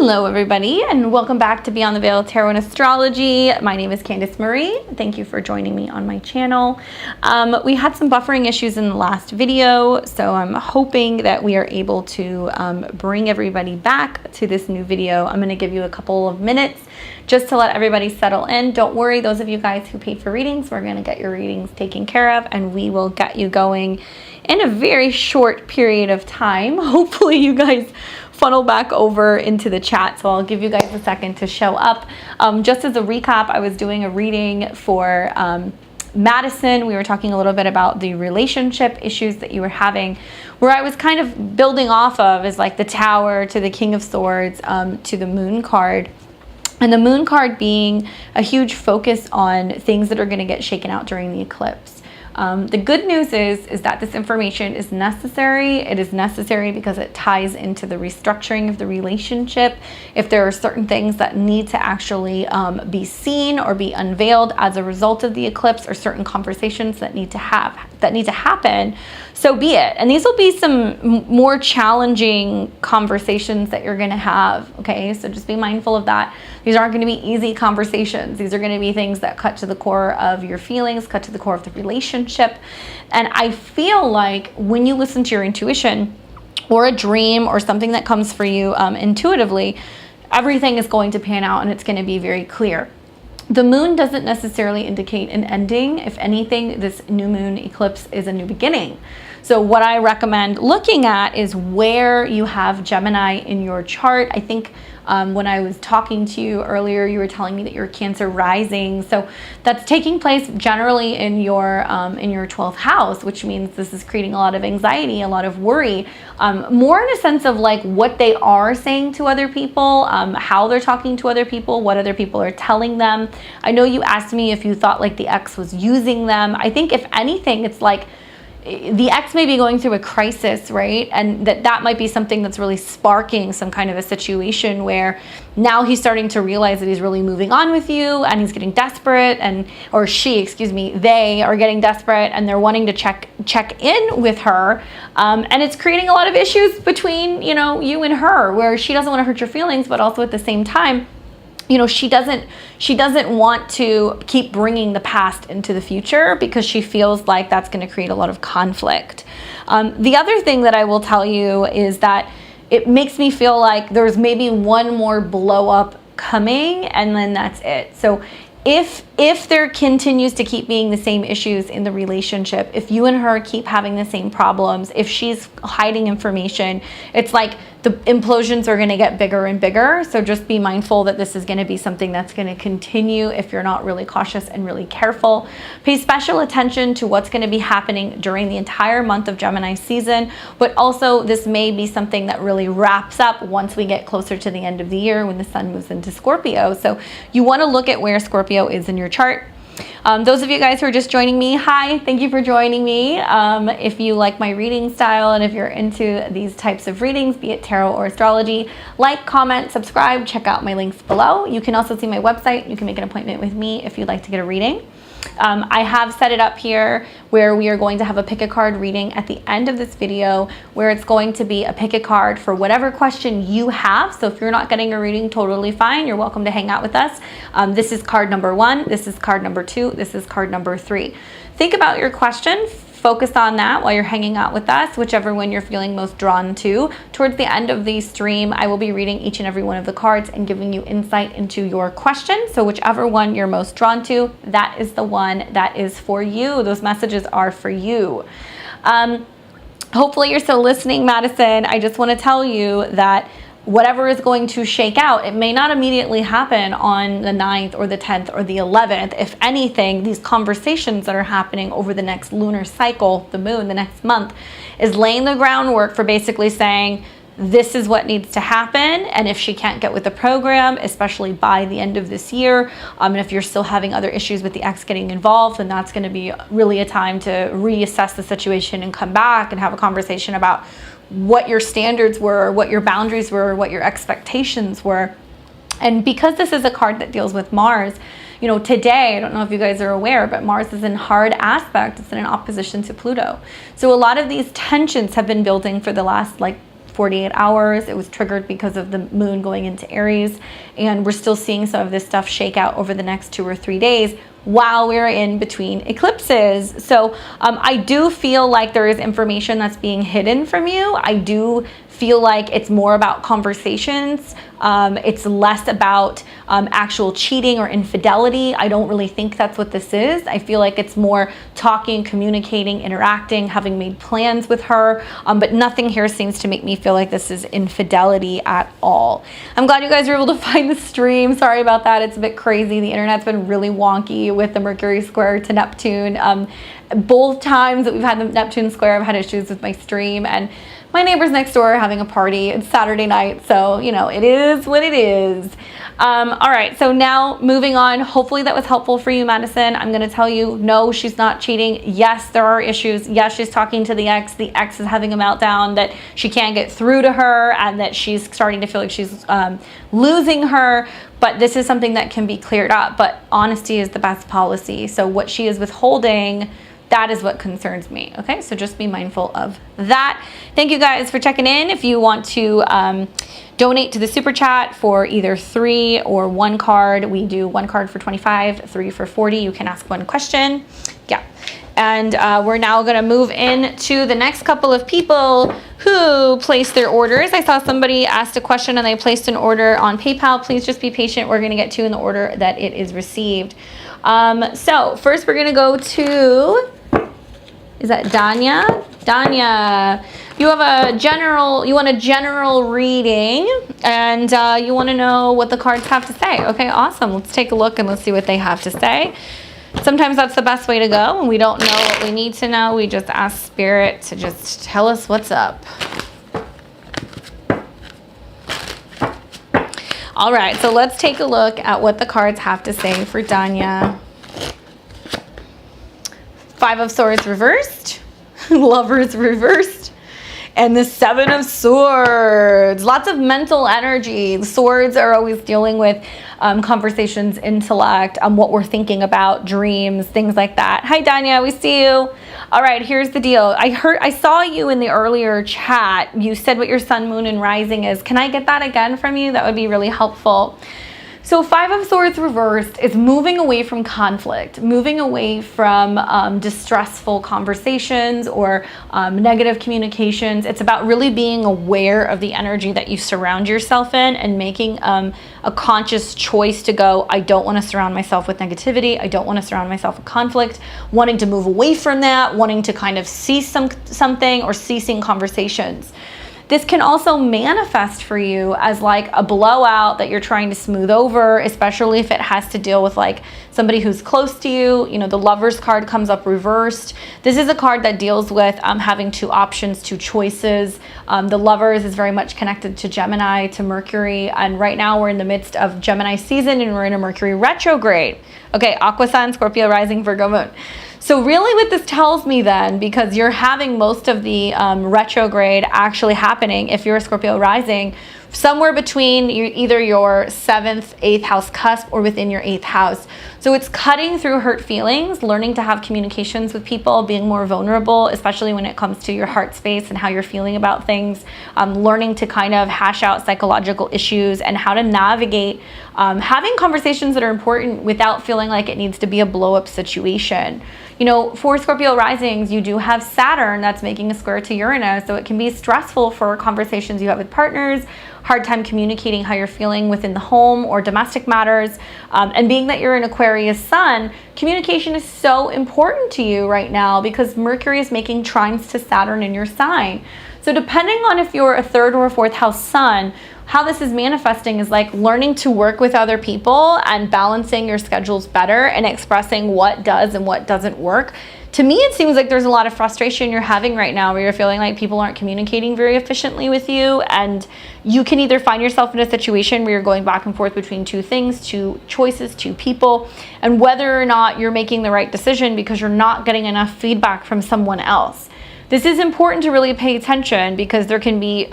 Hello everybody, and welcome back to Beyond the Veil Tarot and Astrology. My name is Candace Marie. Thank you for joining me on my channel. We had some buffering issues in the last video, so I'm hoping that we are able to bring everybody back to this new video. I'm going to give you a couple of minutes just to let everybody settle in. Don't worry, those of you guys who paid for readings, we're going to get your readings taken care of, and we will get you going in a very short period of time. Hopefully you guys funnel back over into the chat, so I'll give you guys a second to show up. Just as a recap, I was doing a reading for Madison. We were talking a little bit about the relationship issues that you were having, where I was kind of building off of is like the Tower to the King of Swords to the Moon card. And the Moon card being a huge focus on things that are going to get shaken out during the eclipse. The good news is that this information is necessary. It is necessary because it ties into the restructuring of the relationship. If there are certain things that need to actually be seen or be unveiled as a result of the eclipse, or certain conversations that need to happen, so be it. And these will be some more challenging conversations that you're going to have. Okay, so just be mindful of that. These aren't going to be easy conversations. These are going to be things that cut to the core of your feelings, cut to the core of the relationship. And I feel like when you listen to your intuition or a dream or something that comes for you intuitively, everything is going to pan out and it's going to be very clear. The moon doesn't necessarily indicate an ending. If anything, this new moon eclipse is a new beginning. So what I recommend looking at is where you have Gemini in your chart. I think when I was talking to you earlier, you were telling me that you're Cancer rising. So that's taking place generally in your 12th house, which means this is creating a lot of anxiety, a lot of worry, more in a sense of like what they are saying to other people, how they're talking to other people, what other people are telling them. I know you asked me if you thought like the ex was using them. I think if anything, it's like the ex may be going through a crisis, right? And that might be something that's really sparking some kind of a situation where now he's starting to realize that he's really moving on with you, and he's getting desperate, or they are getting desperate, and they're wanting to check in with her. And it's creating a lot of issues between, you and her, where she doesn't want to hurt your feelings, but also at the same time, she doesn't want to keep bringing the past into the future because she feels like that's going to create a lot of conflict. The other thing that I will tell you is that it makes me feel like there's maybe one more blow up coming, and then that's it. So if there continues to keep being the same issues in the relationship, if you and her keep having the same problems, if she's hiding information, it's like the implosions are going to get bigger and bigger. So just be mindful that this is going to be something that's going to continue if you're not really cautious and really careful. Pay special attention to what's going to be happening during the entire month of Gemini season, but also this may be something that really wraps up once we get closer to the end of the year when the sun moves into Scorpio. So you want to look at where Scorpio is in your chart. Those of you guys who are just joining me, hi, thank you for joining me. If you like my reading style and if you're into these types of readings, be it tarot or astrology, like, comment, subscribe, check out my links below. You can also see my website. You can make an appointment with me if you'd like to get a reading. I have set it up here where we are going to have a pick a card reading at the end of this video, where it's going to be a pick a card for whatever question you have. So if you're not getting a reading, totally fine. You're welcome to hang out with us. This is card number 1. This is card number 2. This is card number 3. Think about your question. Focus on that while you're hanging out with us, whichever one you're feeling most drawn to. Towards the end of the stream, I will be reading each and every one of the cards and giving you insight into your question. So whichever one you're most drawn to, that is the one that is for you. Those messages are for you. Hopefully you're still listening, Madison. I just want to tell you that whatever is going to shake out, it may not immediately happen on the 9th or the 10th or the 11th. If anything, these conversations that are happening over the next lunar cycle, the moon, the next month, is laying the groundwork for basically saying, this is what needs to happen. And if she can't get with the program, especially by the end of this year, and if you're still having other issues with the ex getting involved, then that's going to be really a time to reassess the situation and come back and have a conversation about what your standards were, what your boundaries were, what your expectations were. And because this is a card that deals with Mars, today, I don't know if you guys are aware, but Mars is in hard aspect. It's in an opposition to Pluto. So a lot of these tensions have been building for the last 48 hours. It was triggered because of the moon going into Aries, and we're still seeing some of this stuff shake out over the next 2 or 3 days while we're in between eclipses. So I do feel like there is information that's being hidden from you. I do feel like it's more about conversations. It's less about actual cheating or infidelity. I don't really think that's what this is. I feel like it's more talking, communicating, interacting, having made plans with her, but nothing here seems to make me feel like this is infidelity at all. I'm glad you guys were able to find the stream. Sorry about that. It's a bit crazy. The internet's been really wonky with the Mercury square to Neptune. Both times that we've had the Neptune square, I've had issues with my stream, and my neighbors next door are having a party. It's Saturday night, so you know, it is what it is. All right, so now moving on. Hopefully that was helpful for you, Madison. I'm gonna tell you, no, she's not cheating. Yes, there are issues. Yes, she's talking to the ex. The ex is having a meltdown, that she can't get through to her, and that she's starting to feel like she's losing her. But this is something that can be cleared up. But honesty is the best policy. So what she is withholding, that is what concerns me. Okay, so just be mindful of that. Thank you guys for checking in. If you want to donate to the super chat for either 3 or 1 card, we do 1 card for 25, 3 for 40. You can ask 1 question. Yeah. And we're now going to move into the next couple of people who placed their orders. I saw somebody asked a question and they placed an order on PayPal. Please just be patient. We're going to get to in the order that it is received. So first we're going to go to, is that Danya? Danya, you have you want a general reading, and you want to know what the cards have to say. Okay, awesome. Let's take a look and let's see what they have to say. Sometimes that's the best way to go. When we don't know what we need to know, we just ask Spirit to just tell us what's up. All right, so let's take a look at what the cards have to say for Danya. 5 of Swords reversed, Lovers reversed, and the 7 of Swords. Lots of mental energy. The swords are always dealing with conversations, intellect, what we're thinking about, dreams, things like that. Hi, Danya, we see you. All right, here's the deal. I saw you in the earlier chat. You said what your sun, moon, and rising is. Can I get that again from you? That would be really helpful. So 5 of Swords reversed is moving away from conflict, moving away from distressful conversations or negative communications. It's about really being aware of the energy that you surround yourself in and making a conscious choice to go, I don't want to surround myself with negativity. I don't want to surround myself with conflict, wanting to move away from that, wanting to kind of cease something or ceasing conversations. This can also manifest for you as like a blowout that you're trying to smooth over, especially if it has to deal with like somebody who's close to you. You know, the Lovers card comes up reversed. This is a card that deals with having 2 options, 2 choices. The Lovers is very much connected to Gemini, to Mercury, and right now we're in the midst of Gemini season and we're in a Mercury retrograde. Okay, Aqua Sun, Scorpio rising, Virgo moon. So really what this tells me then, because you're having most of the retrograde actually happening, if you're a Scorpio rising, somewhere between either your 7th, 8th house cusp or within your 8th house. So it's cutting through hurt feelings, learning to have communications with people, being more vulnerable, especially when it comes to your heart space and how you're feeling about things, learning to kind of hash out psychological issues and how to navigate having conversations that are important without feeling like it needs to be a blow-up situation. You know, for Scorpio risings, you do have Saturn that's making a square to Uranus, so it can be stressful for conversations you have with partners, hard time communicating how you're feeling within the home or domestic matters. And being that you're an Aquarius sun, communication is so important to you right now because Mercury is making trines to Saturn in your sign. So depending on if you're a 3rd or a 4th house sun, how this is manifesting is like learning to work with other people and balancing your schedules better and expressing what does and what doesn't work. To me, it seems like there's a lot of frustration you're having right now where you're feeling like people aren't communicating very efficiently with you, and you can either find yourself in a situation where you're going back and forth between 2 things, 2 choices, 2 people, and whether or not you're making the right decision because you're not getting enough feedback from someone else. This is important to really pay attention because there can be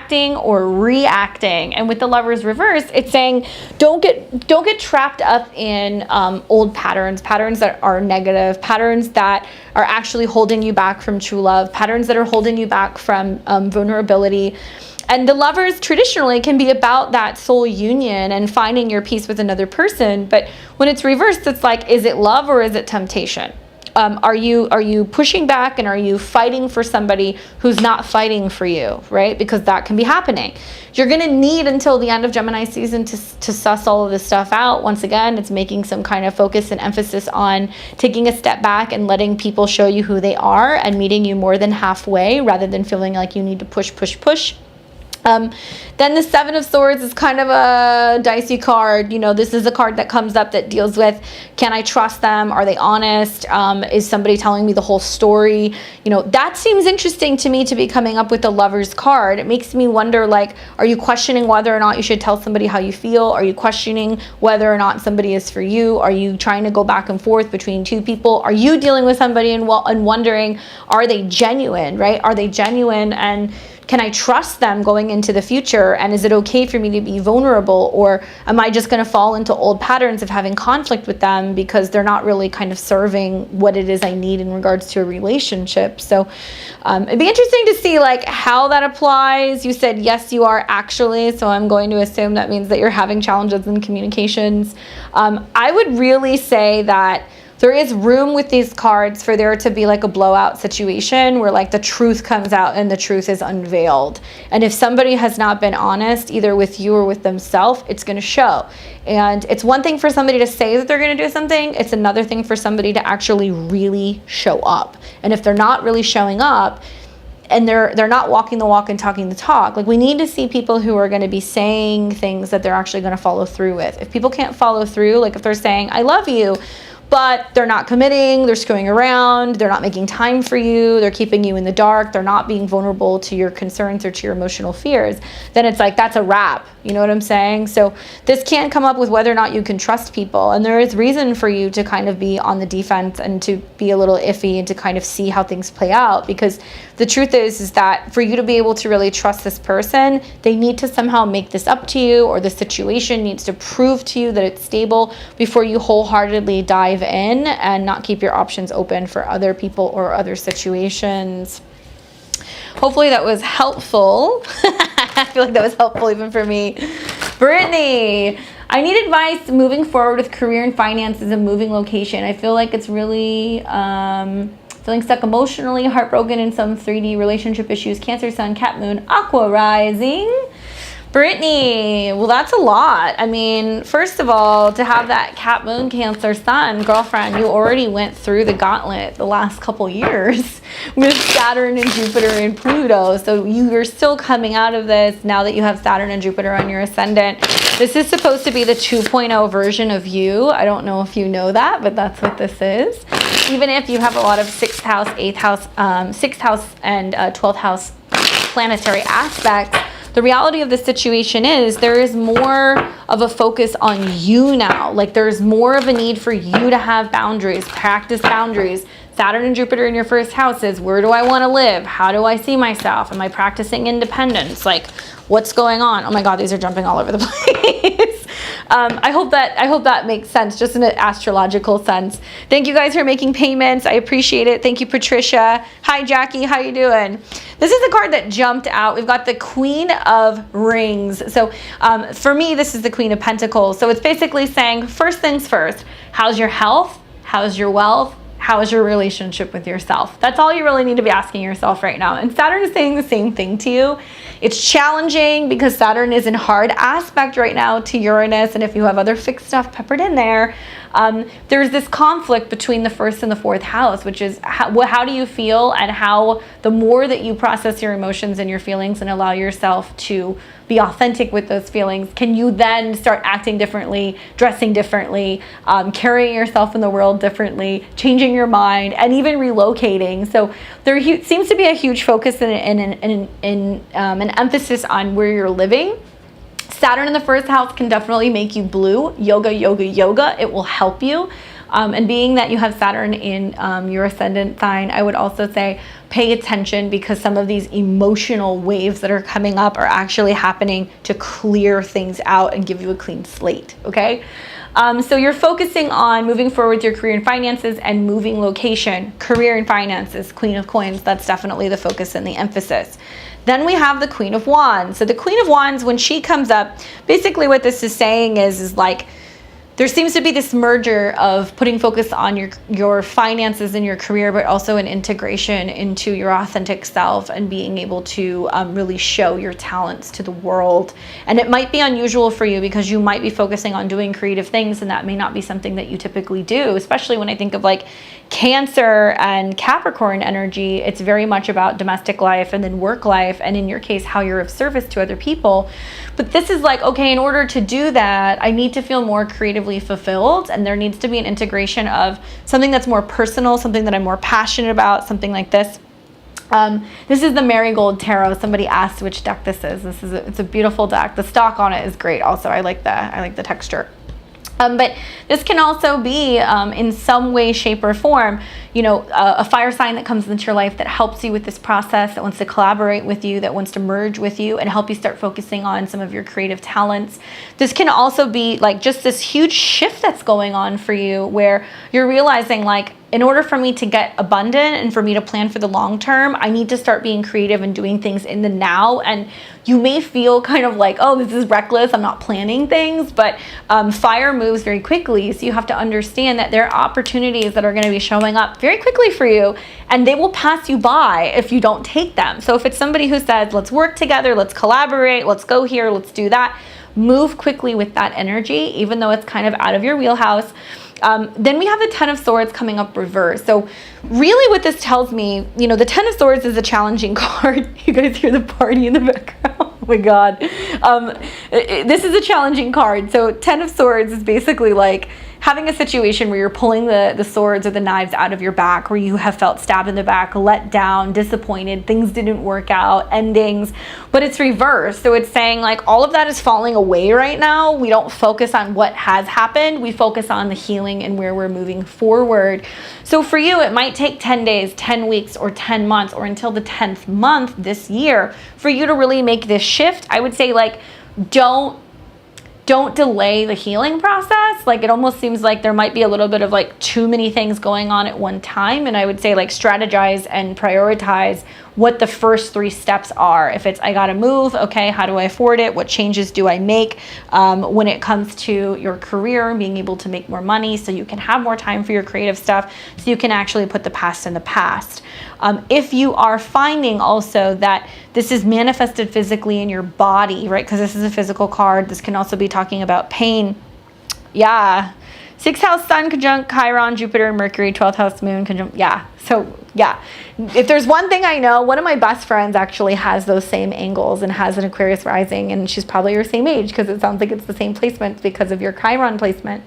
acting or reacting. And with the Lovers reverse, it's saying don't get trapped up in old patterns that are negative, patterns that are actually holding you back from true love, patterns that are holding you back from vulnerability. And the Lovers traditionally can be about that soul union and finding your peace with another person. But when it's reversed, it's like, is it love or is it temptation? Are you pushing back and are you fighting for somebody who's not fighting for you, right? Because that can be happening. You're going to need until the end of Gemini season to suss all of this stuff out. Once again, it's making some kind of focus and emphasis on taking a step back and letting people show you who they are and meeting you more than halfway rather than feeling like you need to push. Then the Seven of Swords is kind of a dicey card. You know, this is a card that comes up that deals with, can I trust them? Are they honest? Is somebody telling me the whole story? You know, that seems interesting to me to be coming up with the Lovers card. It makes me wonder, like, are you questioning whether or not you should tell somebody how you feel? Are you questioning whether or not somebody is for you? Are you trying to go back and forth between two people? Are you dealing with somebody and wondering, are they genuine, right? Are they genuine, and can I trust them going into the future? And is it okay for me to be vulnerable? Or am I just going to fall into old patterns of having conflict with them because they're not really kind of serving what it is I need in regards to a relationship? So it'd be interesting to see like how that applies. You said, yes, you are actually. So I'm going to assume that means that you're having challenges in communications. I would really say that there is room with these cards for there to be like a blowout situation where like the truth comes out and the truth is unveiled. And if somebody has not been honest, either with you or with themselves, it's going to show. And it's one thing for somebody to say that they're going to do something. It's another thing for somebody to actually really show up. And if they're not really showing up, and they're not walking the walk and talking the talk, like we need to see people who are going to be saying things that they're actually going to follow through with. If people can't follow through, like if they're saying, I love you, but they're not committing, they're screwing around, they're not making time for you, they're keeping you in the dark, they're not being vulnerable to your concerns or to your emotional fears, then it's like, that's a wrap. You know what I'm saying? So this can come up with whether or not you can trust people. And there is reason for you to kind of be on the defense and to be a little iffy and to kind of see how things play out. Because the truth is that for you to be able to really trust this person, they need to somehow make this up to you, or the situation needs to prove to you that it's stable before you wholeheartedly dive in and not keep your options open for other people or other situations. Hopefully that was helpful. I feel like that was helpful even for me. Brittany, I need advice moving forward with career and finances and moving location. I feel like it's really feeling stuck emotionally, heartbroken in some 3D relationship issues. Cancer, Sun, Cat, Moon, Aqua rising. Brittany, well, that's a lot. I mean, first of all, to have that Cat, Moon, Cancer, Sun, girlfriend, you already went through the gauntlet the last couple years with Saturn and Jupiter and Pluto. So you're still coming out of this now that you have Saturn and Jupiter on your ascendant. This is supposed to be the 2.0 version of you. I don't know if you know that, but that's what this is. Even if you have a lot of 6th house, 8th house, 6th house, and 12th house planetary aspects, the reality of the situation is there is more of a focus on you now. Like there's more of a need for you to have boundaries, practice boundaries. Saturn and Jupiter in your first house is, where do I want to live? How do I see myself? Am I practicing independence? Like, what's going on? Oh my God, these are jumping all over the place. I hope that makes sense, just in an astrological sense. Thank you guys for making payments. I appreciate it. Thank you, Patricia. Hi, Jackie. How you doing? This is a card that jumped out. We've got the Queen of Rings. So for me, this is the Queen of Pentacles. So it's basically saying, first things first, how's your health? How's your wealth? How is your relationship with yourself? That's all you really need to be asking yourself right now. And Saturn is saying the same thing to you. It's challenging because Saturn is in hard aspect right now to Uranus. And if you have other fixed stuff peppered in there, there's this conflict between the 1st and the 4th house, which is how do you feel, and how the more that you process your emotions and your feelings and allow yourself to be authentic with those feelings, can you then start acting differently, dressing differently, carrying yourself in the world differently, changing your mind, and even relocating. So there seems to be a huge focus and an emphasis on where you're living. Saturn in the 1st house can definitely make you blue. Yoga. It will help you. And being that you have Saturn in your ascendant sign, I would also say pay attention, because some of these emotional waves that are coming up are actually happening to clear things out and give you a clean slate, okay? So you're focusing on moving forward with your career and finances and moving location. Career and finances, Queen of Coins, that's definitely the focus and the emphasis. Then we have the Queen of Wands. So the Queen of Wands, when she comes up, basically what this is saying is like, there seems to be this merger of putting focus on your finances and your career, but also an integration into your authentic self and being able to really show your talents to the world. And it might be unusual for you because you might be focusing on doing creative things, and that may not be something that you typically do, especially when I think of like Cancer and Capricorn energy. It's very much about domestic life and then work life, and in your case, how you're of service to other people. But this is like, okay, in order to do that, I need to feel more creatively fulfilled, and there needs to be an integration of something that's more personal, something that I'm more passionate about, something like this. This is the Marigold Tarot. Somebody asked which deck this is. It's a beautiful deck. The stock on it is great. Also, I like the texture. But this can also be in some way, shape, or form, you know, a fire sign that comes into your life that helps you with this process, that wants to collaborate with you, that wants to merge with you and help you start focusing on some of your creative talents. This can also be like just this huge shift that's going on for you, where you're realizing like, in order for me to get abundant and for me to plan for the long term, I need to start being creative and doing things in the now. And you may feel kind of like, oh, this is reckless, I'm not planning things, but fire moves very quickly. So you have to understand that there are opportunities that are going to be showing up very quickly for you, and they will pass you by if you don't take them. So if it's somebody who says, let's work together, let's collaborate, let's go here, let's do that, move quickly with that energy, even though it's kind of out of your wheelhouse. Then we have the Ten of Swords coming up reverse. So really what this tells me, you know, the Ten of Swords is a challenging card. You guys hear the party in the background? Oh my God. This is a challenging card. So Ten of Swords is basically like having a situation where you're pulling the swords or the knives out of your back, where you have felt stabbed in the back, let down, disappointed, things didn't work out, endings, but it's reversed. So it's saying like all of that is falling away right now. We don't focus on what has happened. We focus on the healing and where we're moving forward. So for you, it might take 10 days, 10 weeks, or 10 months, or until the 10th month this year for you to really make this shift. I would say like, don't delay the healing process. Like it almost seems like there might be a little bit of like too many things going on at one time. And I would say like strategize and prioritize what the first 3 steps are. If it's, I gotta move, okay, how do I afford it? What changes do I make? When it comes to your career, being able to make more money so you can have more time for your creative stuff, so you can actually put the past in the past. If you are finding also that this is manifested physically in your body, right? Because this is a physical card. This can also be talking about pain. Yeah. 6th house Sun conjunct Chiron, Jupiter, Mercury, 12th house Moon conjunct. Yeah. So yeah, if there's one thing I know, one of my best friends actually has those same angles and has an Aquarius rising, and she's probably your same age because it sounds like it's the same placement because of your Chiron placement.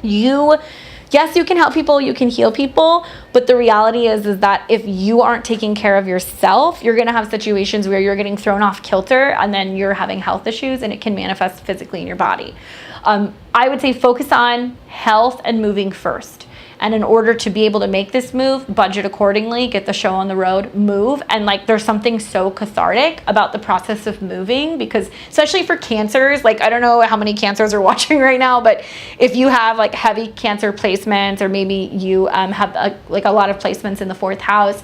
Yes, you can help people, you can heal people, but the reality is that if you aren't taking care of yourself, you're going to have situations where you're getting thrown off kilter, and then you're having health issues, and it can manifest physically in your body. I would say focus on health and moving first. And in order to be able to make this move, budget accordingly, get the show on the road, move. And like, there's something so cathartic about the process of moving, because especially for cancers, like, I don't know how many cancers are watching right now, but if you have like heavy cancer placements, or maybe you have like a lot of placements in the 4th house,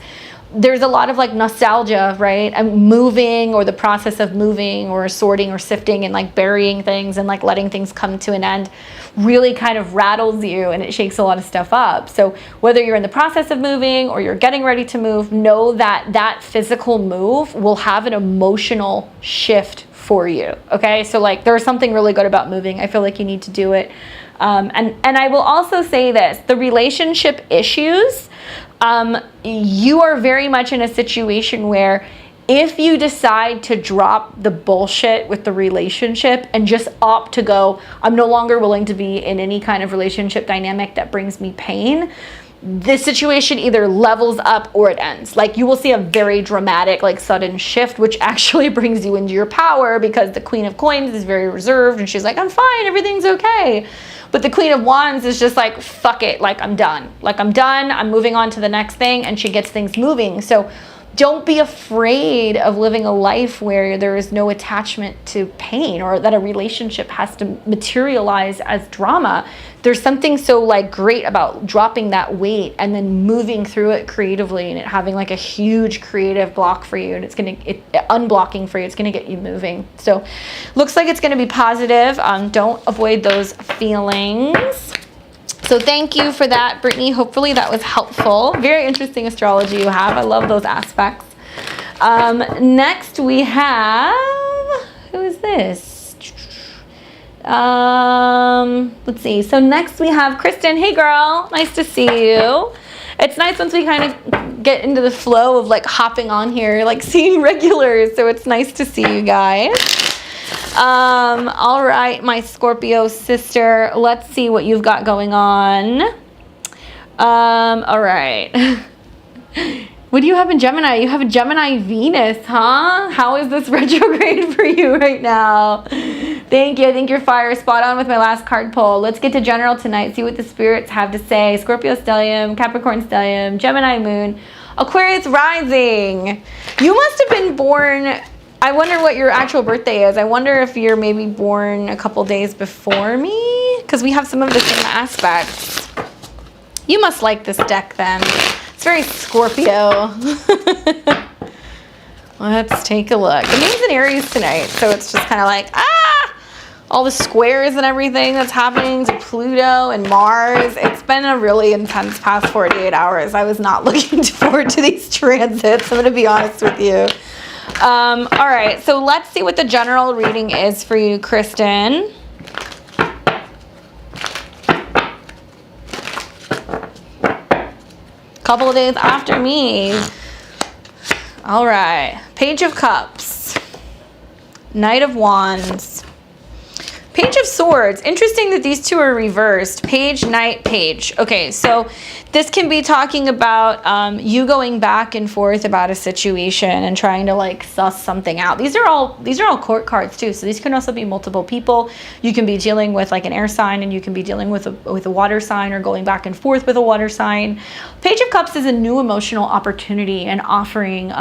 there's a lot of like nostalgia, right? And moving, or the process of moving, or sorting, or sifting, and like burying things, and like letting things come to an end really kind of rattles you, and it shakes a lot of stuff up. So whether you're in the process of moving or you're getting ready to move, know that that physical move will have an emotional shift for you. Okay. So like, there's something really good about moving. I feel like you need to do it. And I will also say this, the relationship issues, you are very much in a situation where if you decide to drop the bullshit with the relationship and just opt to go, I'm no longer willing to be in any kind of relationship dynamic that brings me pain, this situation either levels up or it ends. Like you will see a very dramatic, like sudden shift, which actually brings you into your power, because the Queen of Coins is very reserved and she's like, I'm fine, everything's okay. But the Queen of Wands is just like, fuck it, like I'm done. Like I'm done, I'm moving on to the next thing, and she gets things moving. So don't be afraid of living a life where there is no attachment to pain, or that a relationship has to materialize as drama. There's something so like great about dropping that weight and then moving through it creatively, and it having like a huge creative block for you, and it's unblocking for you. It's gonna get you moving. So looks like it's gonna be positive. Don't avoid those feelings. So thank you for that, Brittany. Hopefully that was helpful. Very interesting astrology you have. I love those aspects. Next we have, who is this? Let's see. So next we have Kristen. Hey girl, nice to see you. It's nice once we kind of get into the flow of like hopping on here, like seeing regulars. So it's nice to see you guys. All right, my Scorpio sister, let's see what you've got going on. All right. What do you have in Gemini? You have a Gemini Venus, huh? How is this retrograde for you right now? Thank you. I think you're fire spot on with my last card pull. Let's get to general tonight. See what the spirits have to say. Scorpio stellium, Capricorn stellium, Gemini moon, Aquarius rising. You must have been born, I wonder what your actual birthday is. I wonder if you're maybe born a couple days before me, because we have some of the same aspects. You must like this deck then. It's very Scorpio. Let's take a look. The moon's in Aries tonight, so it's just kind of like, all the squares and everything that's happening to Pluto and Mars. It's been a really intense past 48 hours. I was not looking forward to these transits, I'm going to be honest with you. All right, so let's see what the general reading is for you, Kristen. Couple of days after me. All right, Page of Cups, Knight of Wands, Page of Swords. Interesting that these two are reversed. Page, Knight, Page. Okay, so this can be talking about you going back and forth about a situation and trying to like suss something out. These are all court cards too, so these can also be multiple people. You can be dealing with like an air sign, and you can be dealing with a water sign, or going back and forth with a water sign. Page of Cups is a new emotional opportunity and offering,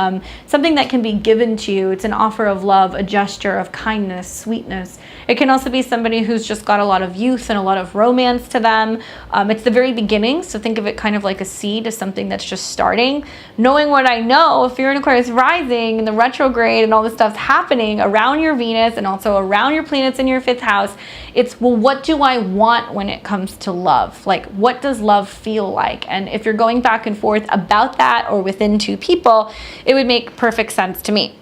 something that can be given to you. It's an offer of love, a gesture of kindness, sweetness. It can also be somebody who's just got a lot of youth and a lot of romance to them. It's the very beginning, so think of it kind of like a seed of something that's just starting. Knowing what I know, if you're in Aquarius rising and the retrograde and all this stuff's happening around your Venus and also around your planets in your 5th house, it's, well, what do I want when it comes to love? Like, what does love feel like? And if you're going back and forth about that, or within two people, it would make perfect sense to me.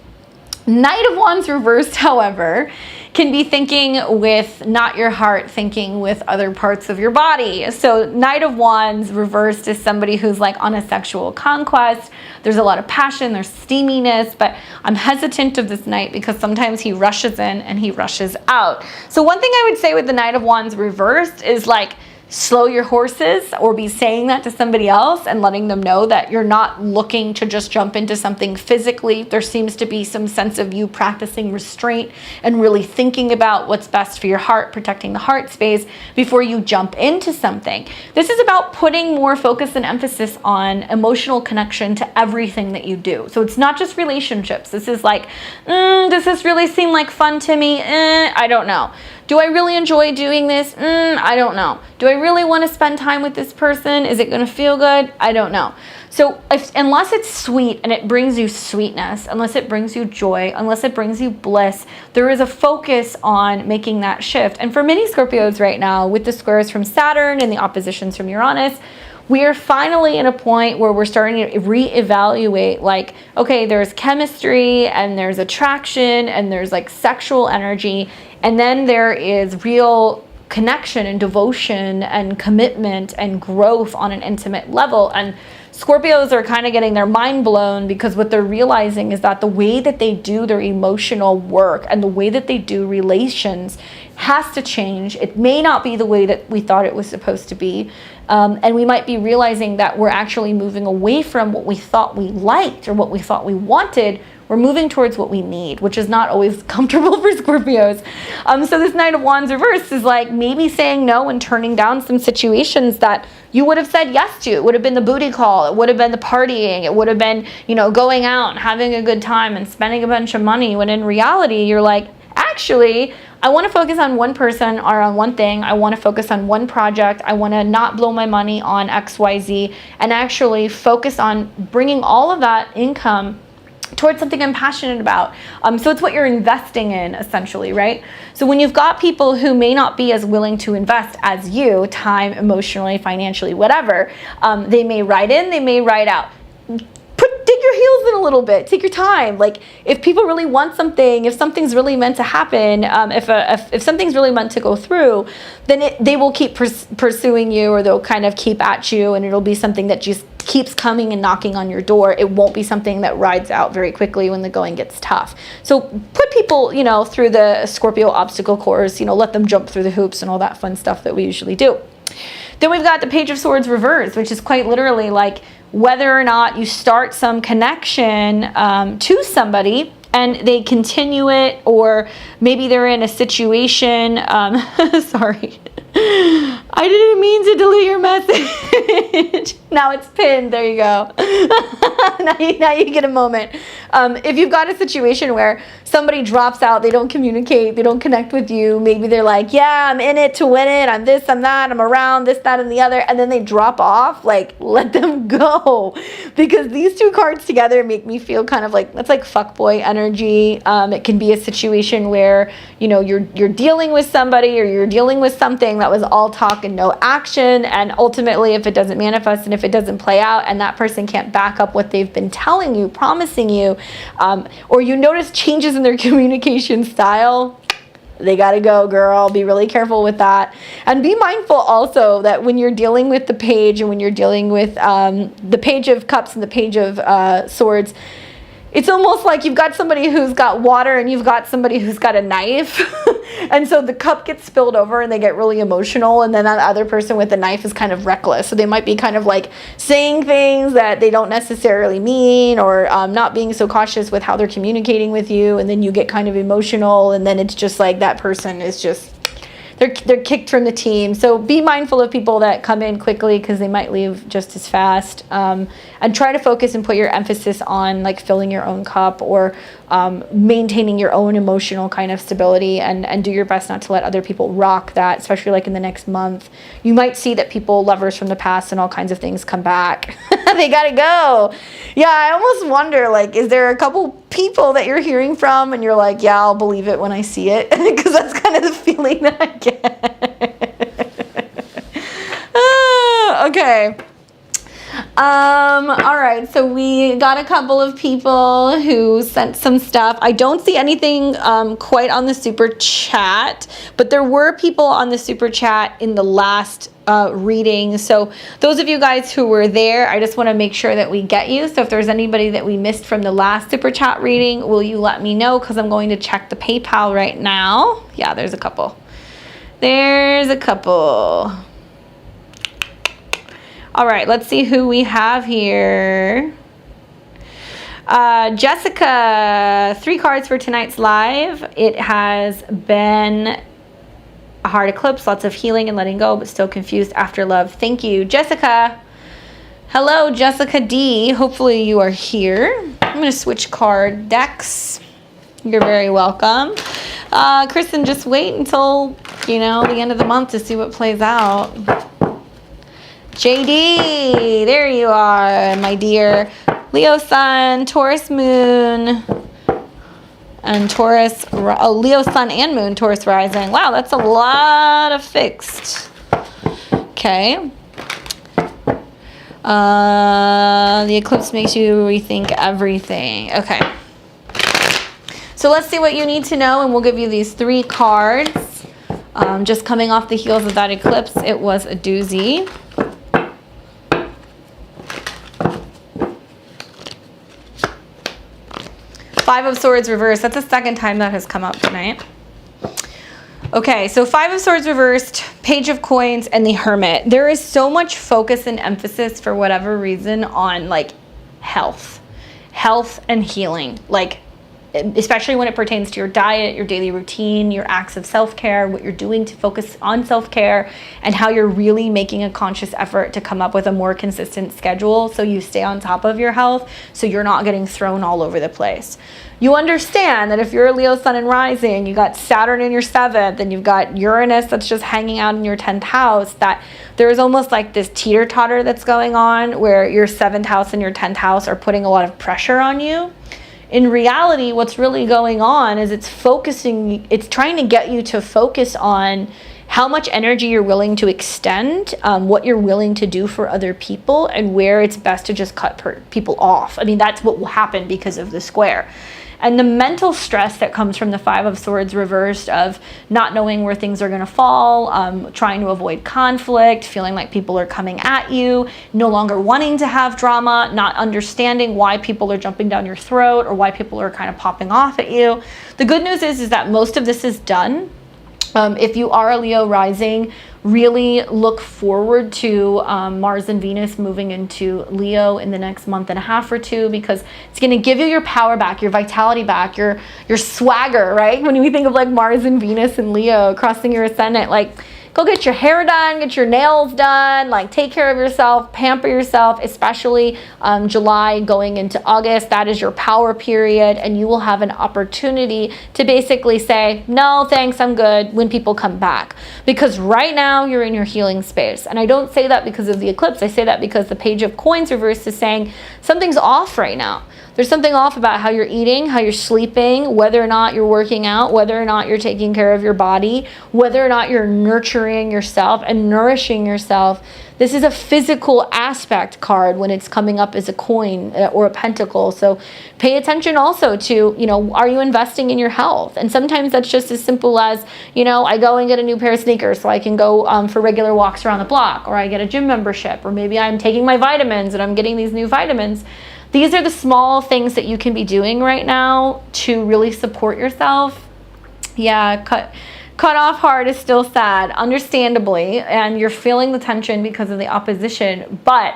Knight of Wands reversed, however, can be thinking with not your heart, thinking with other parts of your body. So Knight of Wands reversed is somebody who's like on a sexual conquest. There's a lot of passion, there's steaminess, but I'm hesitant of this Knight because sometimes he rushes in and he rushes out. So one thing I would say with the Knight of Wands reversed is like, slow your horses, or be saying that to somebody else and letting them know that you're not looking to just jump into something physically. There seems to be some sense of you practicing restraint and really thinking about what's best for your heart, protecting the heart space before you jump into something. This is about putting more focus and emphasis on emotional connection to everything that you do. So it's not just relationships. This is like, does this really seem like fun to me? I don't know. Do I really enjoy doing this? I don't know. Do I really want to spend time with this person? Is it going to feel good? I don't know. So unless it's sweet and it brings you sweetness, unless it brings you joy, unless it brings you bliss, there is a focus on making that shift. And for many Scorpios right now, with the squares from Saturn and the oppositions from Uranus, we are finally at a point where we're starting to reevaluate, like, okay, there's chemistry and there's attraction and there's like sexual energy, and then there is real connection and devotion and commitment and growth on an intimate level. And Scorpios are kind of getting their mind blown because what they're realizing is that the way that they do their emotional work and the way that they do relations has to change. It may not be the way that we thought it was supposed to be. And we might be realizing that we're actually moving away from what we thought we liked or what we thought we wanted. We're moving towards what we need, which is not always comfortable for Scorpios. So this Knight of Wands reverse is like maybe saying no and turning down some situations that you would have said yes to. It would have been the booty call. It would have been the partying. It would have been, you know, going out and having a good time and spending a bunch of money, when in reality, you're like, actually, I want to focus on one person or on one thing. I want to focus on one project. I want to not blow my money on XYZ and actually focus on bringing all of that income towards something I'm passionate about. So it's what you're investing in, essentially, right? So when you've got people who may not be as willing to invest as you, time, emotionally, financially, whatever, they may ride in, they may ride out. Dig your heels in a little bit. Take your time. Like, if people really want something, if something's really meant to happen, if something's really meant to go through, then they will keep pursuing you, or they'll kind of keep at you, and it'll be something that just keeps coming and knocking on your door. It won't be something that rides out very quickly when the going gets tough. So put people, you know, through the Scorpio obstacle course, you know, let them jump through the hoops and all that fun stuff that we usually do. Then we've got the Page of Swords reverse, which is quite literally like whether or not you start some connection to somebody and they continue it, or maybe they're in a situation, sorry, I didn't mean to delete your message. Now it's pinned, there you go. now you get a moment. If you've got a situation where somebody drops out, they don't communicate, they don't connect with you, maybe they're like, yeah, I'm in it to win it, I'm this, I'm that, I'm around, this, that, and the other, and then they drop off, like, let them go. Because these two cards together make me feel kind of like, that's like fuckboy energy. It can be a situation where, you know, you're dealing with somebody, or you're dealing with something that was all talk and no action, and ultimately if it doesn't manifest and if it doesn't play out and that person can't back up what they've been telling you, promising you, or you notice changes in their communication style, they gotta go, girl. Be really careful with that. And be mindful also that when you're dealing with the Page and when you're dealing with the Page of Cups and the Page of Swords, it's almost like you've got somebody who's got water and you've got somebody who's got a knife. And so the cup gets spilled over and they get really emotional, and then that other person with the knife is kind of reckless. So they might be kind of like saying things that they don't necessarily mean, or not being so cautious with how they're communicating with you, and then you get kind of emotional, and then it's just like that person is just, they're kicked from the team. So be mindful of people that come in quickly because they might leave just as fast. And try to focus and put your emphasis on like filling your own cup, or maintaining your own emotional kind of stability, and do your best not to let other people rock that, especially like in the next month. You might see that people, lovers from the past and all kinds of things, come back. They gotta go. Yeah, I almost wonder, like, is there a couple people that you're hearing from and you're like, yeah, I'll believe it when I see it? Because that's kind of the feeling that I get. Okay. All right, so we got a couple of people who sent some stuff. I don't see anything quite on the super chat, but there were people on the super chat in the last reading. So those of you guys who were there, I just want to make sure that we get you. So if there's anybody that we missed from the last super chat reading, will you let me know? Because I'm going to check the PayPal right now. Yeah, there's a couple. There's a couple. All right, let's see who we have here. Jessica, 3 cards for tonight's live. It has been a hard eclipse, lots of healing and letting go, but still confused after love. Thank you, Jessica. Hello, Jessica D. Hopefully you are here. I'm going to switch card decks. You're very welcome. Kristen, just wait until, you know, the end of the month to see what plays out. JD, there you are, my dear. Leo Sun, Taurus Moon, and Taurus, Leo Sun and Moon, Taurus Rising. Wow, that's a lot of fixed. Okay. The eclipse makes you rethink everything. Okay. So let's see what you need to know, and we'll give you these 3 cards. Just coming off the heels of that eclipse, it was a doozy. Five of Swords reversed. That's the second time that has come up tonight. Okay, so Five of Swords reversed, Page of Coins, and the Hermit. There is so much focus and emphasis for whatever reason on like health and healing, like especially when it pertains to your diet, your daily routine, your acts of self-care, what you're doing to focus on self-care, and how you're really making a conscious effort to come up with a more consistent schedule so you stay on top of your health, so you're not getting thrown all over the place. You understand that if you're a Leo sun and rising, you got Saturn in your 7th, and you've got Uranus that's just hanging out in your 10th house, that there's almost like this teeter-totter that's going on where your 7th house and your 10th house are putting a lot of pressure on you. In reality, what's really going on is it's trying to get you to focus on how much energy you're willing to extend, what you're willing to do for other people, and where it's best to just cut people off. I mean, that's what will happen because of the square. And the mental stress that comes from the Five of Swords reversed, of not knowing where things are going to fall, trying to avoid conflict, feeling like people are coming at you, no longer wanting to have drama, not understanding why people are jumping down your throat or why people are kind of popping off at you. The good news is that most of this is done. If you are a Leo rising, really look forward to Mars and Venus moving into Leo in the next month and a half or two, because it's going to give you your power back, your vitality back, your swagger, right? When we think of like Mars and Venus and Leo crossing your ascendant, like go get your hair done, get your nails done, like take care of yourself, pamper yourself, especially July going into August. That is your power period, and you will have an opportunity to basically say, no, thanks, I'm good, when people come back. Because right now you're in your healing space. And I don't say that because of the eclipse. I say that because the Page of Coins reversed is saying something's off right now. There's something off about how you're eating, how you're sleeping, whether or not you're working out, whether or not you're taking care of your body, whether or not you're nurturing yourself and nourishing yourself. This is a physical aspect card when it's coming up as a coin or a pentacle. So pay attention also to, are you investing in your health? And sometimes that's just as simple as, I go and get a new pair of sneakers so I can go for regular walks around the block, or I get a gym membership, or maybe I'm taking my vitamins and I'm getting these new vitamins. These are the small things that you can be doing right now to really support yourself. Yeah, cut off hard is still sad, understandably, and you're feeling the tension because of the opposition, but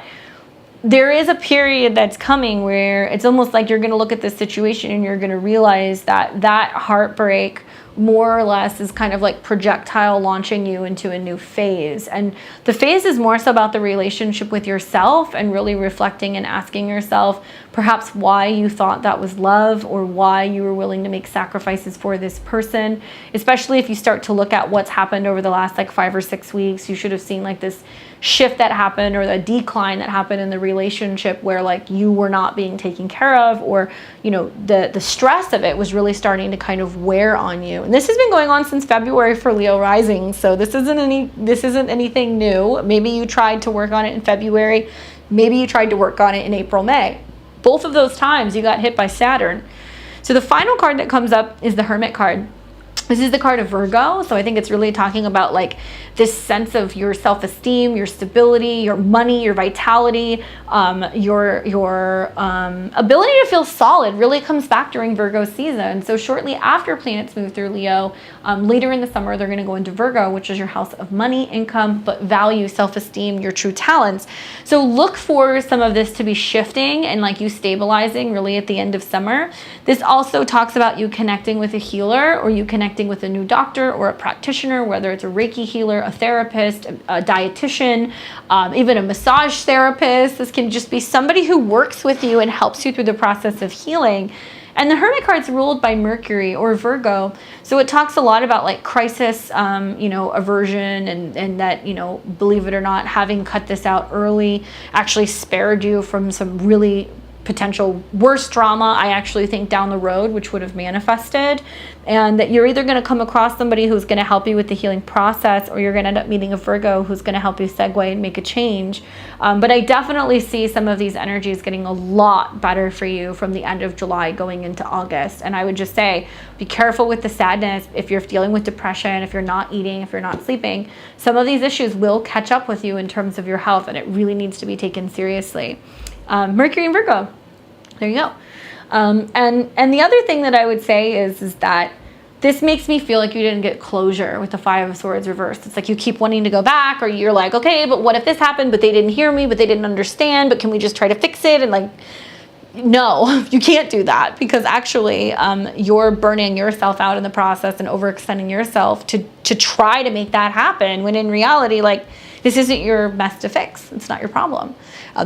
there is a period that's coming where it's almost like you're going to look at this situation and you're going to realize that heartbreak more or less is kind of like projectile launching you into a new phase. And the phase is more so about the relationship with yourself, and really reflecting and asking yourself perhaps why you thought that was love, or why you were willing to make sacrifices for this person. Especially if you start to look at what's happened over the last like 5 or 6 weeks, you should have seen like this shift that happened, or the decline that happened in the relationship, where like you were not being taken care of, or the stress of it was really starting to kind of wear on you. And this has been going on since February for Leo rising, so this isn't anything new. Maybe you tried to work on it in February, maybe you tried to work on it in April, May. Both of those times you got hit by Saturn. So the final card that comes up is the Hermit card. This is the card of Virgo, so I think it's really talking about like this sense of your self-esteem, your stability, your money, your vitality, your ability to feel solid really comes back during Virgo season. So shortly after planets move through Leo, later in the summer, they're going to go into Virgo, which is your house of money, income, but value, self-esteem, your true talents. So look for some of this to be shifting and like you stabilizing really at the end of summer. This also talks about you connecting with a healer, or you connecting with a new doctor or a practitioner, whether it's a Reiki healer, a therapist, a dietitian, even a massage therapist. This can just be somebody who works with you and helps you through the process of healing. And the Hermit card's ruled by Mercury or Virgo, so it talks a lot about like crisis, aversion, and that, believe it or not, having cut this out early actually spared you from some really potential worse drama, I actually think, down the road, which would have manifested. And that you're either going to come across somebody who's going to help you with the healing process, or you're going to end up meeting a Virgo who's going to help you segue and make a change. But I definitely see some of these energies getting a lot better for you from the end of July going into August. And I would just say, be careful with the sadness. If you're dealing with depression, if you're not eating, if you're not sleeping, some of these issues will catch up with you in terms of your health, and it really needs to be taken seriously. Mercury and Virgo. There you go. And the other thing that I would say is that this makes me feel like you didn't get closure with the Five of Swords reversed. It's like you keep wanting to go back, or you're like, okay, but what if this happened, but they didn't hear me, but they didn't understand, but can we just try to fix it? And like, no, you can't do that, because actually you're burning yourself out in the process and overextending yourself to try to make that happen, when in reality, like, this isn't your mess to fix. It's not your problem.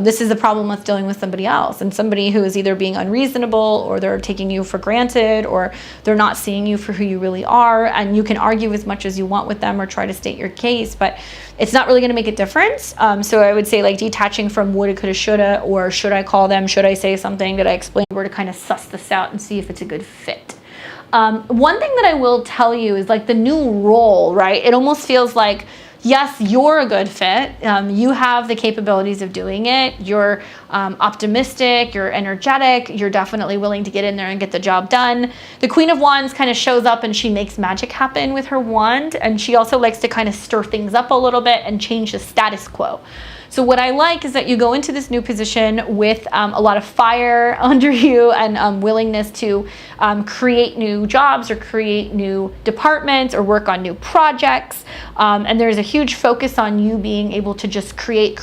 This is a problem that's dealing with somebody else, and somebody who is either being unreasonable, or they're taking you for granted, or they're not seeing you for who you really are. And you can argue as much as you want with them or try to state your case, but it's not really going to make a difference. So I would say, like, detaching from woulda, coulda, shoulda, or should I call them, should I say something, did I explain, where to kind of suss this out and see if it's a good fit. One thing that I will tell you is, like, the new role, right? It almost feels like, yes, you're a good fit. You have the capabilities of doing it. You're optimistic, you're energetic, you're definitely willing to get in there and get the job done. The Queen of Wands kind of shows up and she makes magic happen with her wand. And she also likes to kind of stir things up a little bit and change the status quo. So what I like is that you go into this new position with a lot of fire under you, and willingness to create new jobs, or create new departments, or work on new projects. And there's a huge focus on you being able to just create.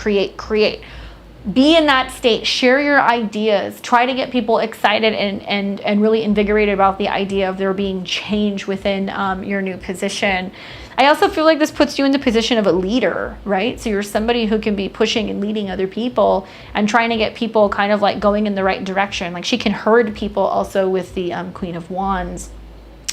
Be in that state, share your ideas, try to get people excited and really invigorated about the idea of there being change within your new position. I also feel like this puts you in the position of a leader, right? So you're somebody who can be pushing and leading other people and trying to get people kind of like going in the right direction. Like, she can herd people also with the Queen of Wands.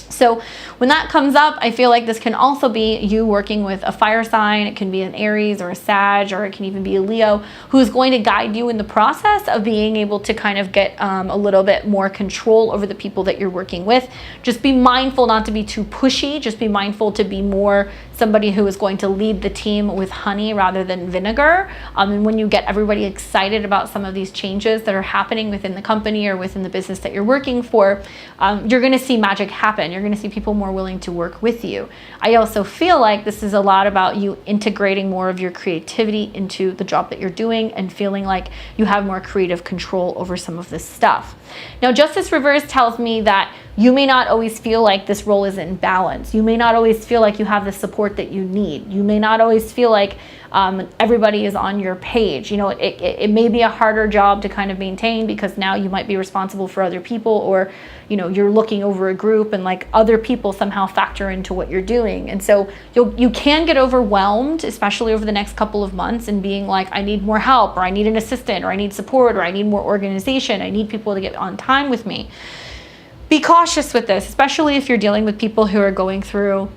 So when that comes up, I feel like this can also be you working with a fire sign. It can be an Aries or a Sag, or it can even be a Leo, who's going to guide you in the process of being able to kind of get a little bit more control over the people that you're working with. Just be mindful not to be too pushy. Just be mindful to be more somebody who is going to lead the team with honey rather than vinegar. And when you get everybody excited about some of these changes that are happening within the company or within the business that you're working for, you're going to see magic happen. You're going to see people more willing to work with you. I also feel like this is a lot about you integrating more of your creativity into the job that you're doing, and feeling like you have more creative control over some of this stuff. Now, Justice Reverse tells me that you may not always feel like this role is in balance. You may not always feel like you have the support that you need. You may not always feel like everybody is on your page. You know, it may be a harder job to kind of maintain, because now you might be responsible for other people, or, you know, you're looking over a group, and like other people somehow factor into what you're doing. And so you can get overwhelmed, especially over the next couple of months, and being like, I need more help, or I need an assistant, or I need support, or I need more organization. I need people to get on time with me. Be cautious with this, especially if you're dealing with people who are going through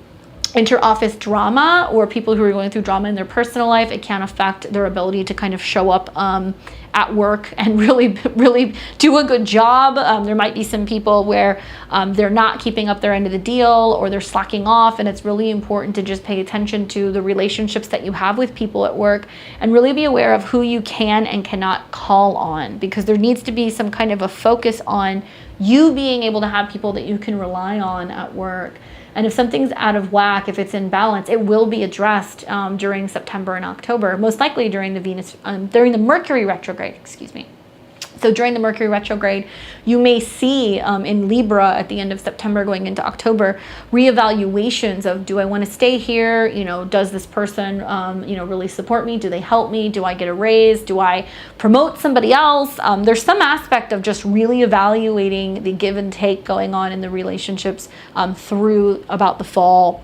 inter-office drama, or people who are going through drama in their personal life. It can affect their ability to kind of show up at work and really do a good job. There might be some people where they're not keeping up their end of the deal, or they're slacking off, and it's really important to just pay attention to the relationships that you have with people at work, and really be aware of who you can and cannot call on, because there needs to be some kind of a focus on you being able to have people that you can rely on at work. And if something's out of whack, if it's in balance, it will be addressed during September and October, most likely during the Mercury retrograde, excuse me. So during the Mercury retrograde, you may see in Libra at the end of September going into October, reevaluations of, do I want to stay here? You know, does this person, really support me? Do they help me? Do I get a raise? Do I promote somebody else? There's some aspect of just really evaluating the give and take going on in the relationships through about the fall.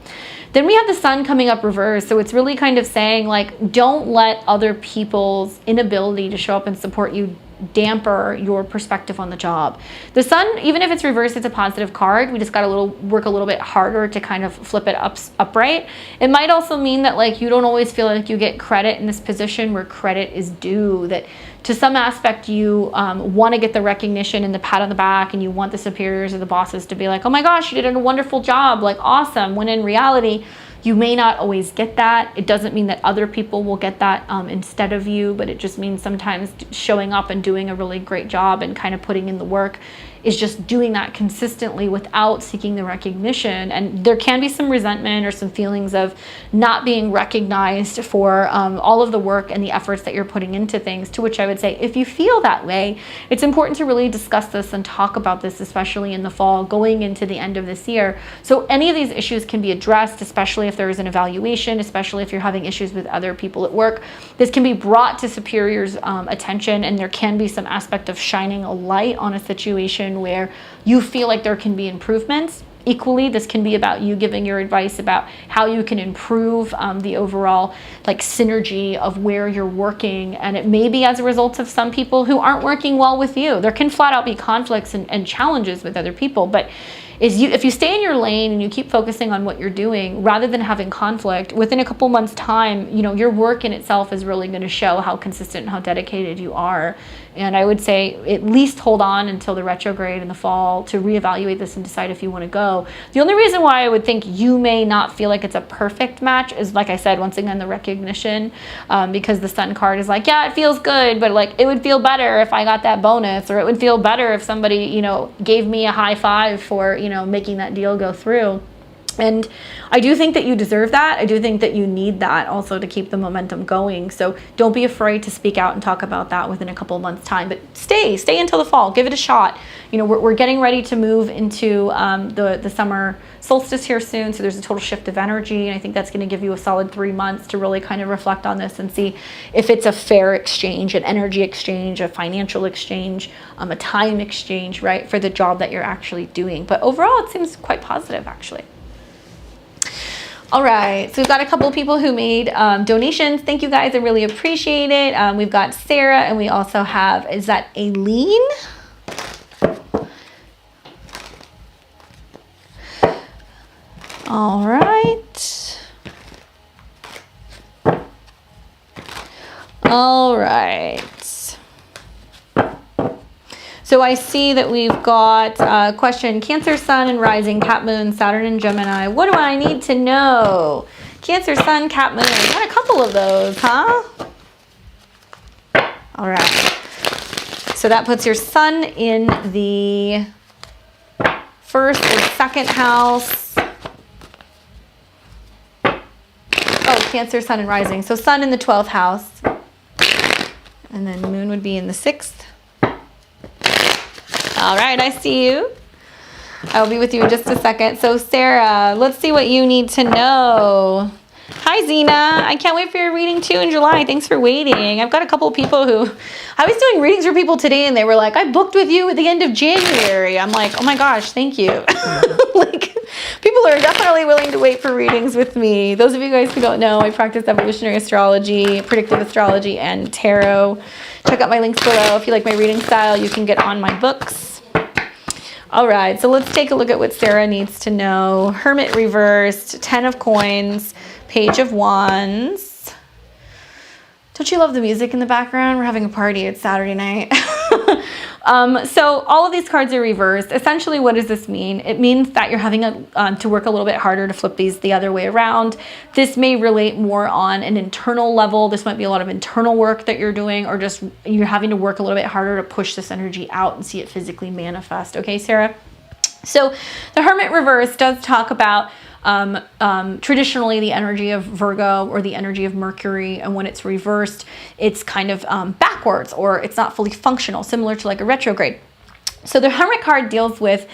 Then we have the Sun coming up reverse. So it's really kind of saying, like, don't let other people's inability to show up and support you damper your perspective on the job. The Sun, even if it's reversed, it's a positive card. We just got to work a little bit harder to kind of flip it upright. It might also mean that, like, you don't always feel like you get credit in this position where credit is due, that to some aspect you want to get the recognition and the pat on the back, and you want the superiors or the bosses to be like, oh my gosh, you did a wonderful job, like, awesome, when in reality you may not always get that. It doesn't mean that other people will get that instead of you, but it just means sometimes showing up and doing a really great job and kind of putting in the work is just doing that consistently without seeking the recognition. And there can be some resentment or some feelings of not being recognized for all of the work and the efforts that you're putting into things, to which I would say, if you feel that way, it's important to really discuss this and talk about this, especially in the fall, going into the end of this year. So any of these issues can be addressed, especially if there is an evaluation, especially if you're having issues with other people at work. This can be brought to superiors' attention, and there can be some aspect of shining a light on a situation where you feel like there can be improvements. Equally, this can be about you giving your advice about how you can improve the overall like synergy of where you're working. And it may be as a result of some people who aren't working well with you. There can flat out be conflicts and challenges with other people, but if you stay in your lane and you keep focusing on what you're doing rather than having conflict, within a couple months time, you know, your work in itself is really going to show how consistent and how dedicated you are. And I would say at least hold on until the retrograde in the fall to reevaluate this and decide if you want to go. The only reason why I would think you may not feel like it's a perfect match is, like I said, once again, the recognition, because the Sun card is like, yeah, it feels good, but like it would feel better if I got that bonus, or it would feel better if somebody, you know, gave me a high five for, you know, making that deal go through. And I do think that you deserve that. I do think that you need that also to keep the momentum going. So don't be afraid to speak out and talk about that within a couple of months' time. But stay until the fall. Give it a shot. You know, we're getting ready to move into the summer solstice here soon. So there's a total shift of energy. And I think that's going to give you a solid 3 months to really kind of reflect on this and see if it's a fair exchange, an energy exchange, a financial exchange, a time exchange, right, for the job that you're actually doing. But overall, it seems quite positive, actually. All right, so we've got a couple of people who made donations. Thank you guys, I really appreciate it. We've got Sarah, and we also have, is that Aileen? All right. All right. So I see that we've got a question, Cancer, Sun, and Rising, Cat, Moon, Saturn, and Gemini. What do I need to know? Cancer, Sun, Cat, Moon. Got a couple of those, huh? All right. So that puts your Sun in the first or second house. Oh, Cancer, Sun, and Rising. So Sun in the 12th house. And then Moon would be in the 6th. All right, I see you. I'll be with you in just a second. So Sarah, let's see what you need to know. Hi, Zena. I can't wait for your reading too in July. Thanks for waiting. I've got a couple of people who, I was doing readings for people today and they were like, I booked with you at the end of January. I'm like, oh my gosh, thank you. Like, people are definitely willing to wait for readings with me. Those of you guys who don't know, I practice evolutionary astrology, predictive astrology, and tarot. Check out my links below. If you like my reading style, you can get on my books. All right, so let's take a look at what Sarah needs to know. Hermit reversed, 10 of coins, Page of Wands. Don't you love the music in the background? We're having a party. It's Saturday night. So all of these cards are reversed. Essentially, what does this mean? It means that you're having to work a little bit harder to flip these the other way around. This may relate more on an internal level. This might be a lot of internal work that you're doing, or just you're having to work a little bit harder to push this energy out and see it physically manifest. Okay, Sarah? So the Hermit reverse does talk about traditionally the energy of Virgo or the energy of Mercury, and when it's reversed, it's kind of backwards, or it's not fully functional, similar to like a retrograde. So the Hermit card deals with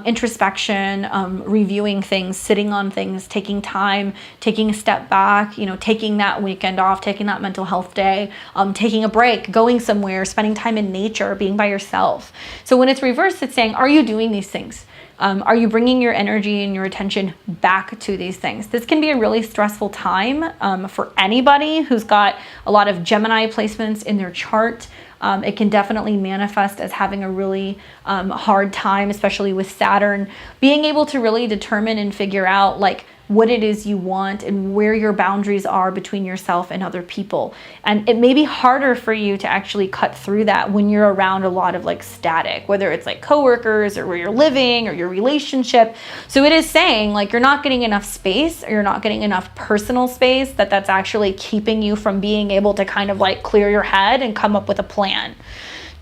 introspection, reviewing things, sitting on things, taking time, taking a step back, you know, taking that weekend off, taking that mental health day, taking a break, going somewhere, spending time in nature, being by yourself. So when it's reversed, it's saying, are you doing these things? Are you bringing your energy and your attention back to these things? This can be a really stressful time for anybody who's got a lot of Gemini placements in their chart. It can definitely manifest as having a really hard time, especially with Saturn, being able to really determine and figure out like what it is you want and where your boundaries are between yourself and other people. And it may be harder for you to actually cut through that when you're around a lot of like static, whether it's like coworkers or where you're living or your relationship. So it is saying like you're not getting enough space, or you're not getting enough personal space, that's actually keeping you from being able to kind of like clear your head and come up with a plan.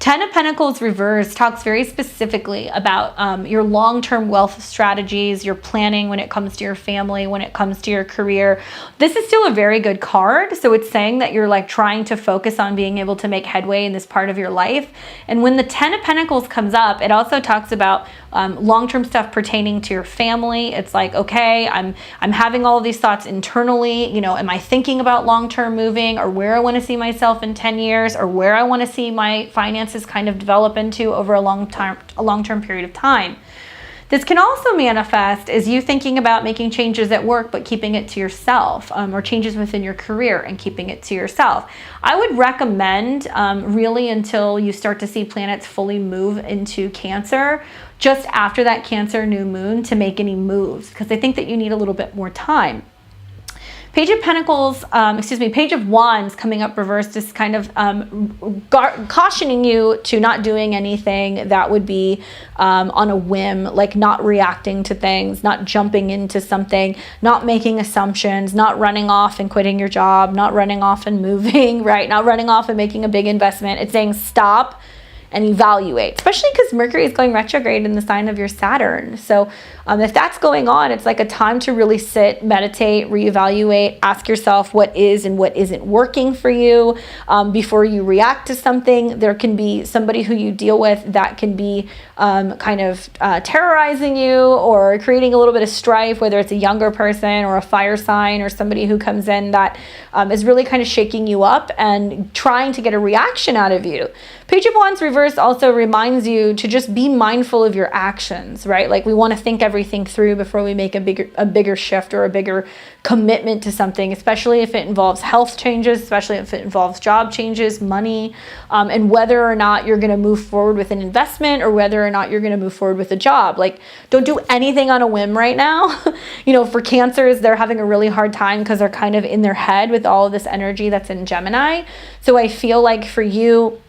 Ten of Pentacles reversed talks very specifically about your long-term wealth strategies, your planning when it comes to your family, when it comes to your career. This is still a very good card. So it's saying that you're like trying to focus on being able to make headway in this part of your life. And when the Ten of Pentacles comes up, it also talks about long-term stuff pertaining to your family. It's like, okay, I'm having all of these thoughts internally. You know, am I thinking about long-term moving, or where I want to see myself in 10 years, or where I want to see my finances kind of develop into over a long-term period of time. This can also manifest as you thinking about making changes at work, but keeping it to yourself, or changes within your career and keeping it to yourself. I would recommend really until you start to see planets fully move into Cancer, just after that Cancer new moon, to make any moves, because I think that you need a little bit more time. Page of Pentacles, Page of Wands coming up reversed is kind of cautioning you to not doing anything that would be on a whim, like not reacting to things, not jumping into something, not making assumptions, not running off and quitting your job, not running off and moving, right? Not running off and making a big investment. It's saying stop and evaluate, especially because Mercury is going retrograde in the sign of your Saturn. So if that's going on, it's like a time to really sit, meditate, reevaluate, ask yourself what is and what isn't working for you before you react to something. There can be somebody who you deal with that can be kind of terrorizing you or creating a little bit of strife, whether it's a younger person or a fire sign or somebody who comes in that is really kind of shaking you up and trying to get a reaction out of you. Page of Wands reverse also reminds you to just be mindful of your actions, right? Like we want to think everything through before we make a bigger shift or a bigger commitment to something, especially if it involves health changes, especially if it involves job changes, money, and whether or not you're going to move forward with an investment or whether or not you're going to move forward with a job. Like don't do anything on a whim right now. You know, for Cancers, they're having a really hard time because they're kind of in their head with all of this energy that's in Gemini. So I feel like for you,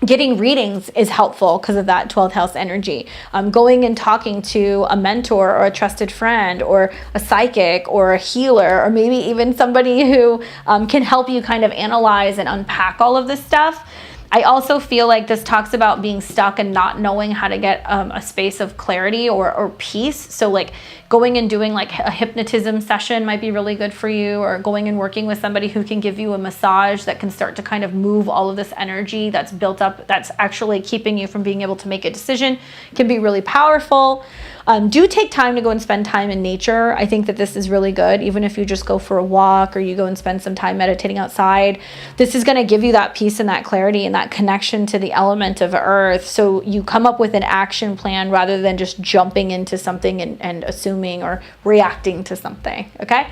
getting readings is helpful because of that 12th house energy. Going and talking to a mentor or a trusted friend or a psychic or a healer, or maybe even somebody who can help you kind of analyze and unpack all of this stuff. I also feel like this talks about being stuck and not knowing how to get a space of clarity or peace. So like going and doing like a hypnotism session might be really good for you, or going and working with somebody who can give you a massage that can start to kind of move all of this energy that's built up, that's actually keeping you from being able to make a decision, can be really powerful. Do take time to go and spend time in nature. I think that this is really good. Even if you just go for a walk or you go and spend some time meditating outside, this is going to give you that peace and that clarity and that connection to the element of earth. So you come up with an action plan rather than just jumping into something and assuming or reacting to something. Okay.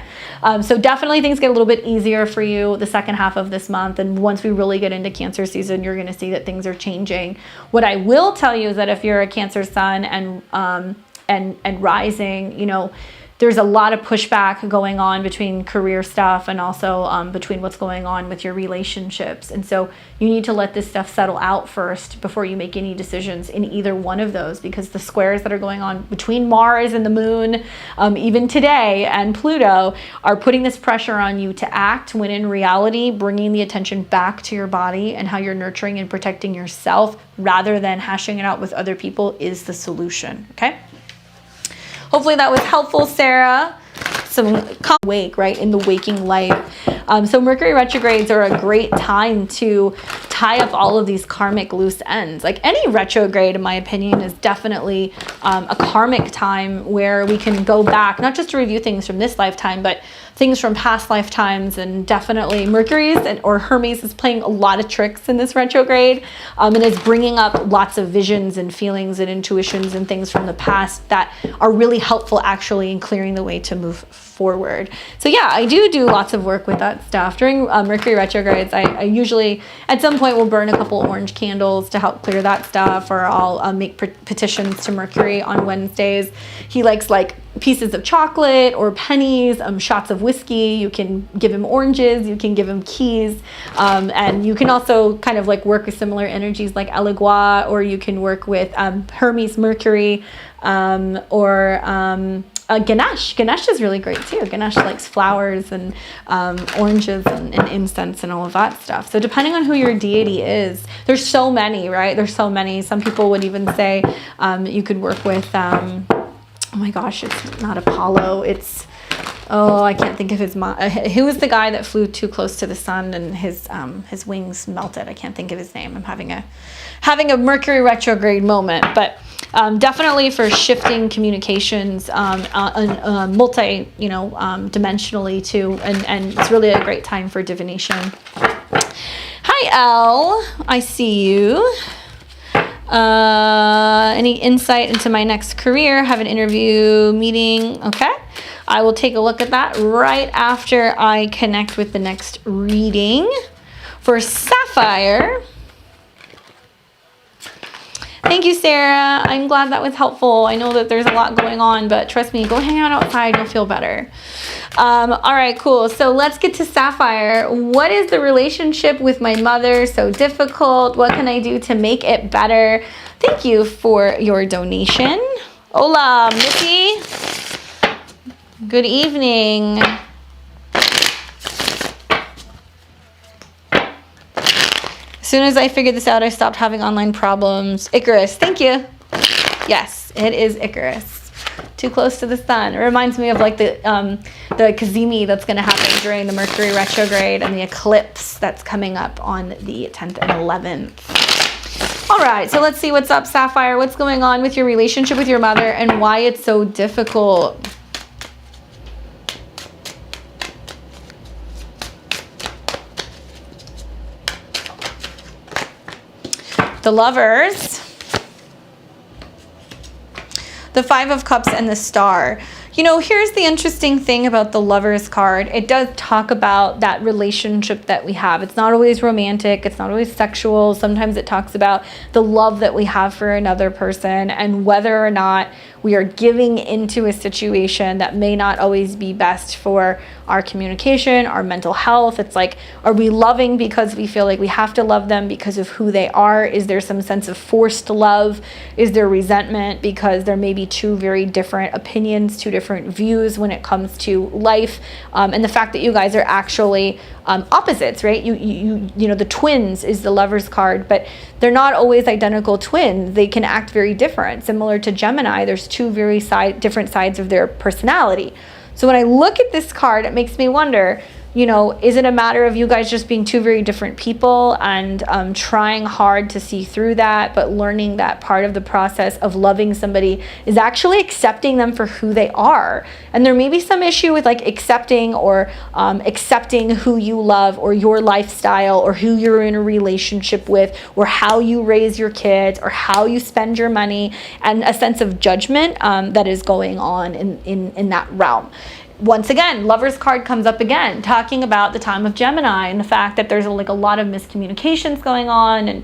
So definitely things get a little bit easier for you the second half of this month. And once we really get into Cancer season, you're going to see that things are changing. What I will tell you is that if you're a Cancer sun and rising, you know, there's a lot of pushback going on between career stuff and also between what's going on with your relationships. And so you need to let this stuff settle out first before you make any decisions in either one of those, because the squares that are going on between Mars and the moon, even today, and Pluto are putting this pressure on you to act, when in reality, bringing the attention back to your body and how you're nurturing and protecting yourself rather than hashing it out with other people is the solution. Okay. Hopefully that was helpful, Sarah. Some wake, right, in the waking life. So Mercury retrogrades are a great time to tie up all of these karmic loose ends. Like any retrograde, in my opinion, is definitely a karmic time where we can go back, not just to review things from this lifetime, but things from past lifetimes. And definitely Mercury's or Hermes is playing a lot of tricks in this retrograde, and is bringing up lots of visions and feelings and intuitions and things from the past that are really helpful actually in clearing the way to move forward. So yeah, I do lots of work with that stuff. During Mercury retrogrades, I usually at some point will burn a couple orange candles to help clear that stuff, or I'll make petitions to Mercury on Wednesdays. He likes like pieces of chocolate or pennies, shots of whiskey. You can give him oranges, you can give him keys, and you can also kind of like work with similar energies like Elegua, or you can work with Hermes Mercury, or Ganesh. Ganesh is really great too. Ganesh likes flowers and oranges and incense and all of that stuff. So depending on who your deity is, there's so many, right? There's so many. Some people would even say you could work with, oh my gosh, it's not Apollo. It's, oh, I can't think of his, who was the guy that flew too close to the sun and his wings melted? I can't think of his name. I'm having a Mercury retrograde moment, but definitely for shifting communications multi, dimensionally too, and it's really a great time for divination. Hi, Elle. I see you. Any insight into my next career? Have an interview meeting. Okay. I will take a look at that right after I connect with the next reading for Sapphire. Thank you, Sarah. I'm glad that was helpful. I know that there's a lot going on, but trust me, go hang out outside. You'll feel better. All right, cool. So let's get to Sapphire. What is the relationship with my mother so difficult? What can I do to make it better? Thank you for your donation. Hola, Missy. Good evening. As soon as I figured this out, I stopped having online problems. Icarus, thank you. Yes, it is Icarus. Too close to the sun. It reminds me of like the Kazemi that's going to happen during the Mercury retrograde and the eclipse that's coming up on the 10th and 11th. All right, so let's see what's up, Sapphire. What's going on with your relationship with your mother and why it's so difficult? The Lovers, the Five of Cups, and the Star. Here's the interesting thing about the Lovers card. It does talk about that relationship that we have. It's not always romantic. It's not always sexual. Sometimes it talks about the love that we have for another person and whether or not we are giving into a situation that may not always be best for our communication, our mental health. It's like, are we loving because we feel like we have to love them because of who they are? Is there some sense of forced love? Is there resentment because there may be two very different opinions, two different views when it comes to life? And the fact that you guys are actually opposites, right? You the twins is the Lovers card, but they're not always identical twins. They can act very different. Similar to Gemini, there's two very different sides of their personality. So when I look at this card, it makes me wonder, is it a matter of you guys just being two very different people and trying hard to see through that, but learning that part of the process of loving somebody is actually accepting them for who they are? And there may be some issue with like accepting who you love or your lifestyle or who you're in a relationship with or how you raise your kids or how you spend your money, and a sense of judgment that is going on in that realm. Once again, Lovers card comes up again, talking about the time of Gemini and the fact that there's like a lot of miscommunications going on and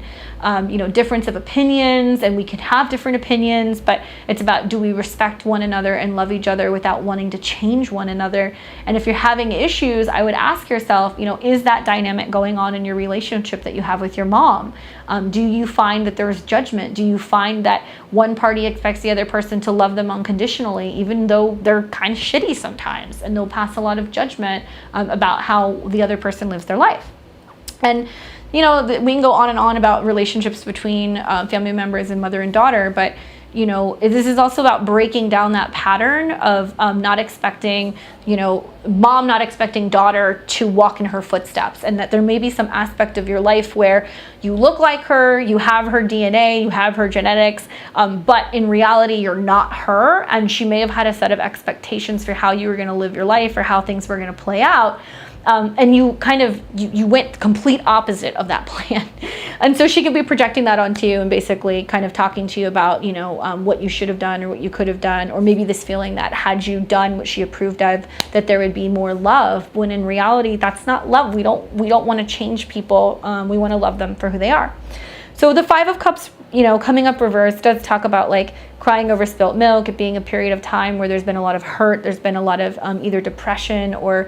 difference of opinions, and we can have different opinions, but it's about, do we respect one another and love each other without wanting to change one another? And if you're having issues, I would ask yourself, is that dynamic going on in your relationship that you have with your mom? Do you find that there's judgment? Do you find that one party expects the other person to love them unconditionally, even though they're kind of shitty sometimes, and they'll pass a lot of judgment about how the other person lives their life? And we can go on and on about relationships between family members and mother and daughter, but this is also about breaking down that pattern of not expecting, mom not expecting daughter to walk in her footsteps, and that there may be some aspect of your life where you look like her, you have her DNA, you have her genetics, but in reality you're not her, and she may have had a set of expectations for how you were going to live your life or how things were going to play out. And you kind of, you went complete opposite of that plan. And so she could be projecting that onto you and basically kind of talking to you about, what you should have done or what you could have done, or maybe this feeling that had you done what she approved of, that there would be more love, when in reality, that's not love. We don't want to change people. We want to love them for who they are. So the Five of Cups, coming up reversed, does talk about like crying over spilt milk, it being a period of time where there's been a lot of hurt, there's been a lot of either depression or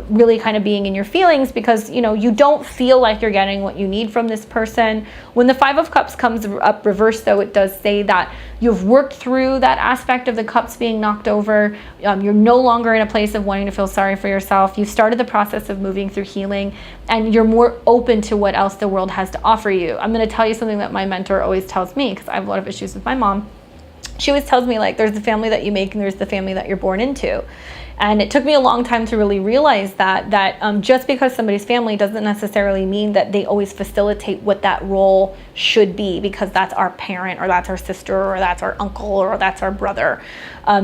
really kind of being in your feelings because, you know, you don't feel like you're getting what you need from this person. When the Five of Cups comes up reversed, though, it does say that you've worked through that aspect of the cups being knocked over. You're no longer in a place of wanting to feel sorry for yourself. You've started the process of moving through healing, and you're more open to what else the world has to offer you. I'm going to tell you something that my mentor always tells me, because I have a lot of issues with my mom. She always tells me, like, there's the family that you make and there's the family that you're born into. And it took me a long time to really realize that just because somebody's family doesn't necessarily mean that they always facilitate what that role should be, because that's our parent or that's our sister or that's our uncle or that's our brother.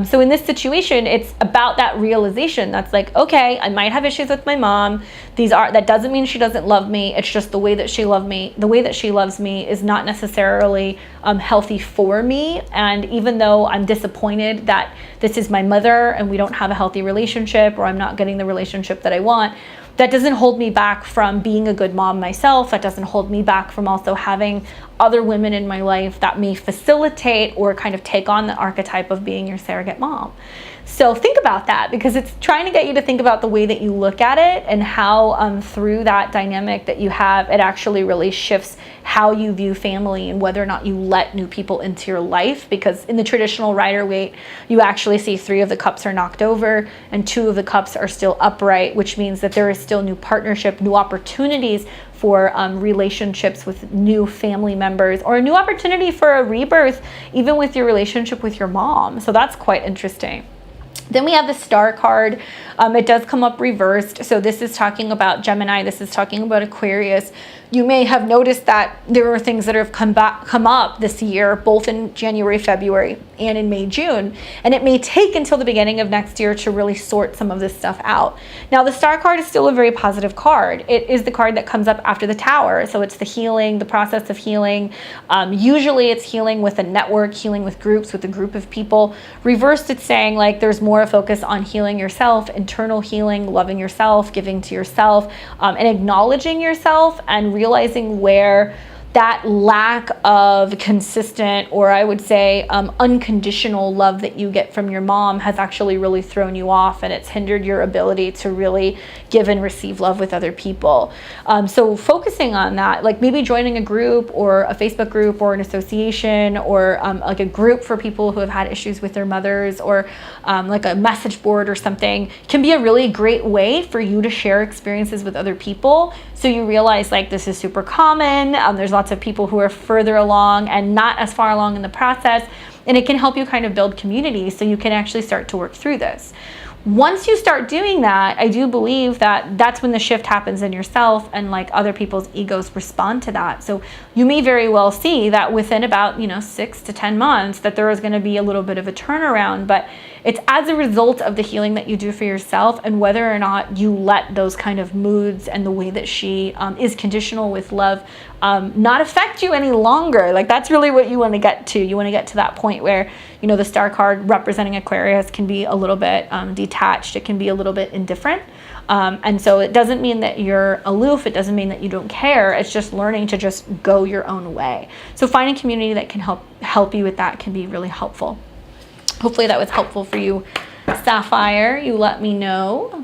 So in this situation, it's about that realization that's like, okay, I might have issues with my mom. That doesn't mean she doesn't love me. It's just the way that she loves me is not necessarily healthy for me. And even though I'm disappointed that this is my mother and we don't have a healthy relationship, or I'm not getting the relationship that I want, that doesn't hold me back from being a good mom myself. That doesn't hold me back from also having other women in my life that may facilitate or kind of take on the archetype of being your surrogate mom. So think about that, because it's trying to get you to think about the way that you look at it and how through that dynamic that you have, it actually really shifts how you view family and whether or not you let new people into your life. Because in the traditional Rider-Waite, you actually see 3 of the cups are knocked over and 2 of the cups are still upright, which means that there is still new partnership, new opportunities for relationships with new family members, or a new opportunity for a rebirth, even with your relationship with your mom. So that's quite interesting. Then we have the Star card. It does come up reversed. So this is talking about Gemini. This is talking about Aquarius. You may have noticed that there are things that have come up this year, both in January, February, and in May, June. And it may take until the beginning of next year to really sort some of this stuff out. Now, the Star card is still a very positive card. It is the card that comes up after the Tower. So it's the healing, the process of healing. Usually it's healing with a network, healing with groups, with a group of people. Reversed, it's saying like there's more a focus on healing yourself, internal healing, loving yourself, giving to yourself, and acknowledging yourself and realizing where that lack of consistent, or I would say unconditional love that you get from your mom has actually really thrown you off, and it's hindered your ability to really give and receive love with other people. So focusing on that, like maybe joining a group or a Facebook group or an association, or like a group for people who have had issues with their mothers, or like a message board or something, can be a really great way for you to share experiences with other people. So you realize like this is super common. There's lots of people who are further along and not as far along in the process, and it can help you kind of build community so you can actually start to work through this. Once you start doing that, I do believe that that's when the shift happens in yourself, and like other people's egos respond to that. So you may very well see that within about 6 to 10 months that there is going to be a little bit of a turnaround, but it's as a result of the healing that you do for yourself, and whether or not you let those kind of moods and the way that she is conditional with love not affect you any longer. Like that's really what you want to get to. You want to get to that point where, the Star card representing Aquarius can be a little bit detached. It can be a little bit indifferent. And so it doesn't mean that you're aloof. It doesn't mean that you don't care. It's just learning to just go your own way. So finding community that can help you with that can be really helpful. Hopefully that was helpful for you, Sapphire. You let me know.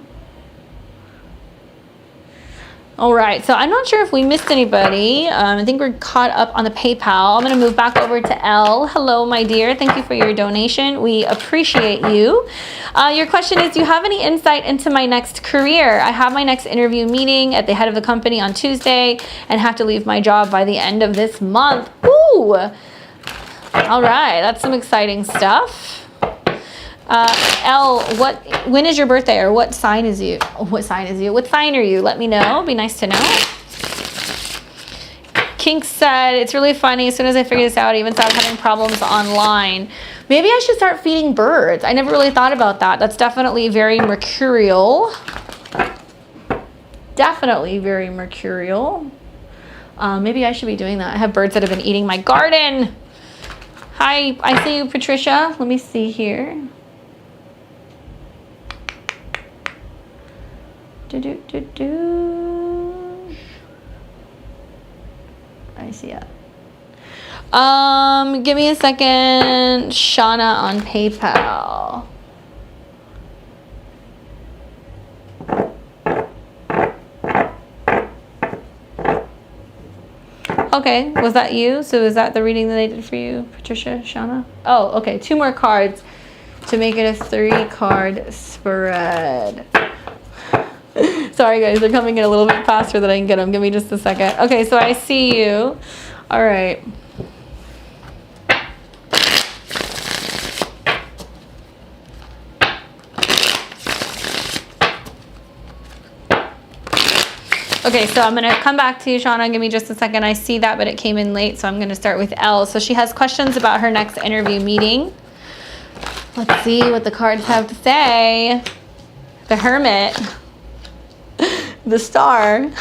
All right, so I'm not sure if we missed anybody. I think we're caught up on the PayPal. I'm going to move back over to Elle. Hello, my dear. Thank you for your donation. We appreciate you. Your question is, do you have any insight into my next career? I have my next interview meeting at the head of the company on Tuesday and have to leave my job by the end of this month. Ooh! All right, that's some exciting stuff. Elle, when is your birthday, or what sign is you? What sign are you? Let me know. It'd be nice to know. Kink said, it's really funny. As soon as I figured this out, I even started having problems online. Maybe I should start feeding birds. I never really thought about that. That's definitely very mercurial. Definitely very mercurial. Maybe I should be doing that. I have birds that have been eating my garden. Hi, I see you, Patricia. Let me see here. I see it. Give me a second. Shauna on PayPal. Okay, was that you? So is that the reading that I did for you, Patricia, Shauna? Oh, okay, 2 more cards to make it a 3-card spread. Sorry guys, they're coming in a little bit faster than I can get them. Give me just a second. Okay, so I see you. All right. Okay, so I'm going to come back to you, Shauna. Give me just a second. I see that, but it came in late, so I'm going to start with Elle. So she has questions about her next interview meeting. Let's see what the cards have to say. The Hermit, the Star,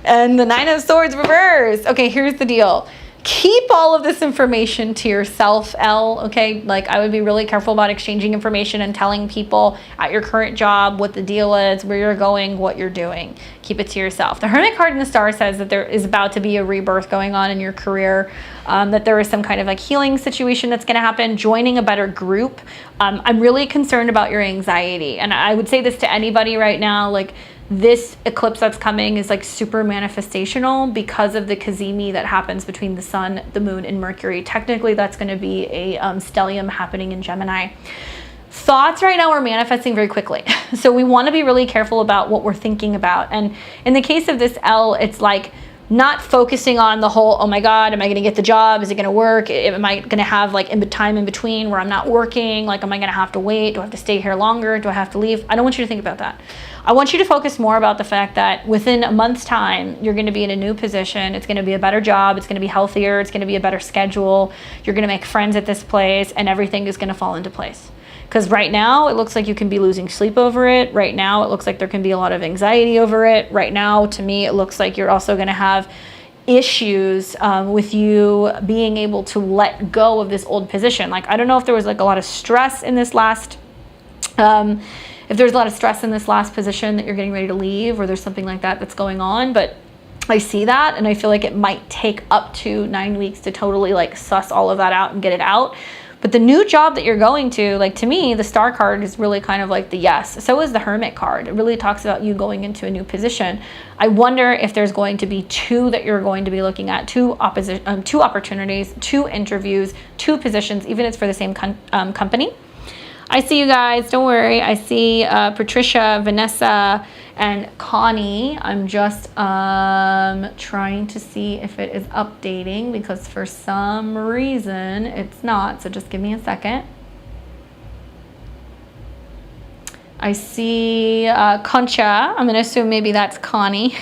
and the 9 of Swords reversed. Okay, here's the deal. Keep all of this information to yourself, Elle, okay? Like, I would be really careful about exchanging information and telling people at your current job what the deal is, where you're going, what you're doing. Keep it to yourself. The Hermit card in the Star says that there is about to be a rebirth going on in your career, that there is some kind of like healing situation that's going to happen, joining a better group. I'm really concerned about your anxiety. And I would say this to anybody right now, like, this eclipse that's coming is like super manifestational because of the cazimi that happens between the sun, the moon, and Mercury. Technically, that's going to be a stellium happening in Gemini. Thoughts right now are manifesting very quickly. So we want to be really careful about what we're thinking about. And in the case of this Elle, it's like not focusing on the whole, oh my God, am I going to get the job? Is it going to work? Am I going to have like time in between where I'm not working? Like, am I going to have to wait? Do I have to stay here longer? Do I have to leave? I don't want you to think about that. I want you to focus more about the fact that within a month's time, you're going to be in a new position. It's going to be a better job. It's going to be healthier. It's going to be a better schedule. You're going to make friends at this place, and everything is going to fall into place. Because right now, it looks like you can be losing sleep over it. Right now, it looks like there can be a lot of anxiety over it. Right now, to me, it looks like you're also going to have issues with you being able to let go of this old position. Like, I don't know if there was like a lot of stress in this last, if there's a lot of stress in this last position that you're getting ready to leave, or there's something like that that's going on, but I see that, and I feel like it might take up to 9 weeks to totally like suss all of that out and get it out. But the new job that you're going to, like, to me, the Star card is really kind of like the yes. So is the Hermit card. It really talks about you going into a new position. I wonder if there's going to be 2 that you're going to be looking at, 2 opportunities, 2 interviews, 2 positions, even if it's for the same company. I see you guys. Don't worry. I see Patricia, Vanessa, and Connie. I'm just trying to see if it is updating, because for some reason it's not. So just give me a second. I see Concha. I'm going to assume maybe that's Connie.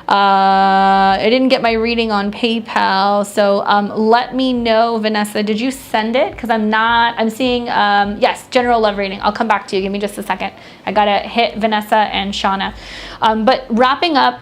I didn't get my reading on PayPal, so let me know, Vanessa, did you send it? Because I'm seeing, yes, general love reading. I'll come back to you. Give me just a second. I got to hit Vanessa and Shauna. But wrapping up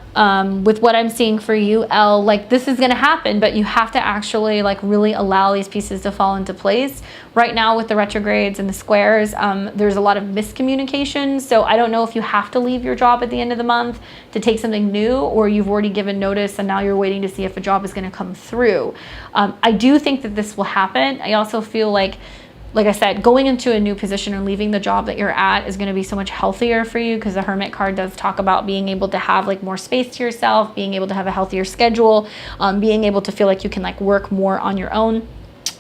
with what I'm seeing for you, Elle, like, this is going to happen, but you have to actually like really allow these pieces to fall into place. Right now with the retrogrades and the squares, there's a lot of miscommunication. So I don't know if you have to leave your job at the end of the month to take something new, or you've already given notice and now you're waiting to see if a job is going to come through. I do think that this will happen. I also feel like I said, going into a new position and leaving the job that you're at is going to be so much healthier for you, because the Hermit card does talk about being able to have like more space to yourself, being able to have a healthier schedule, being able to feel like you can like work more on your own.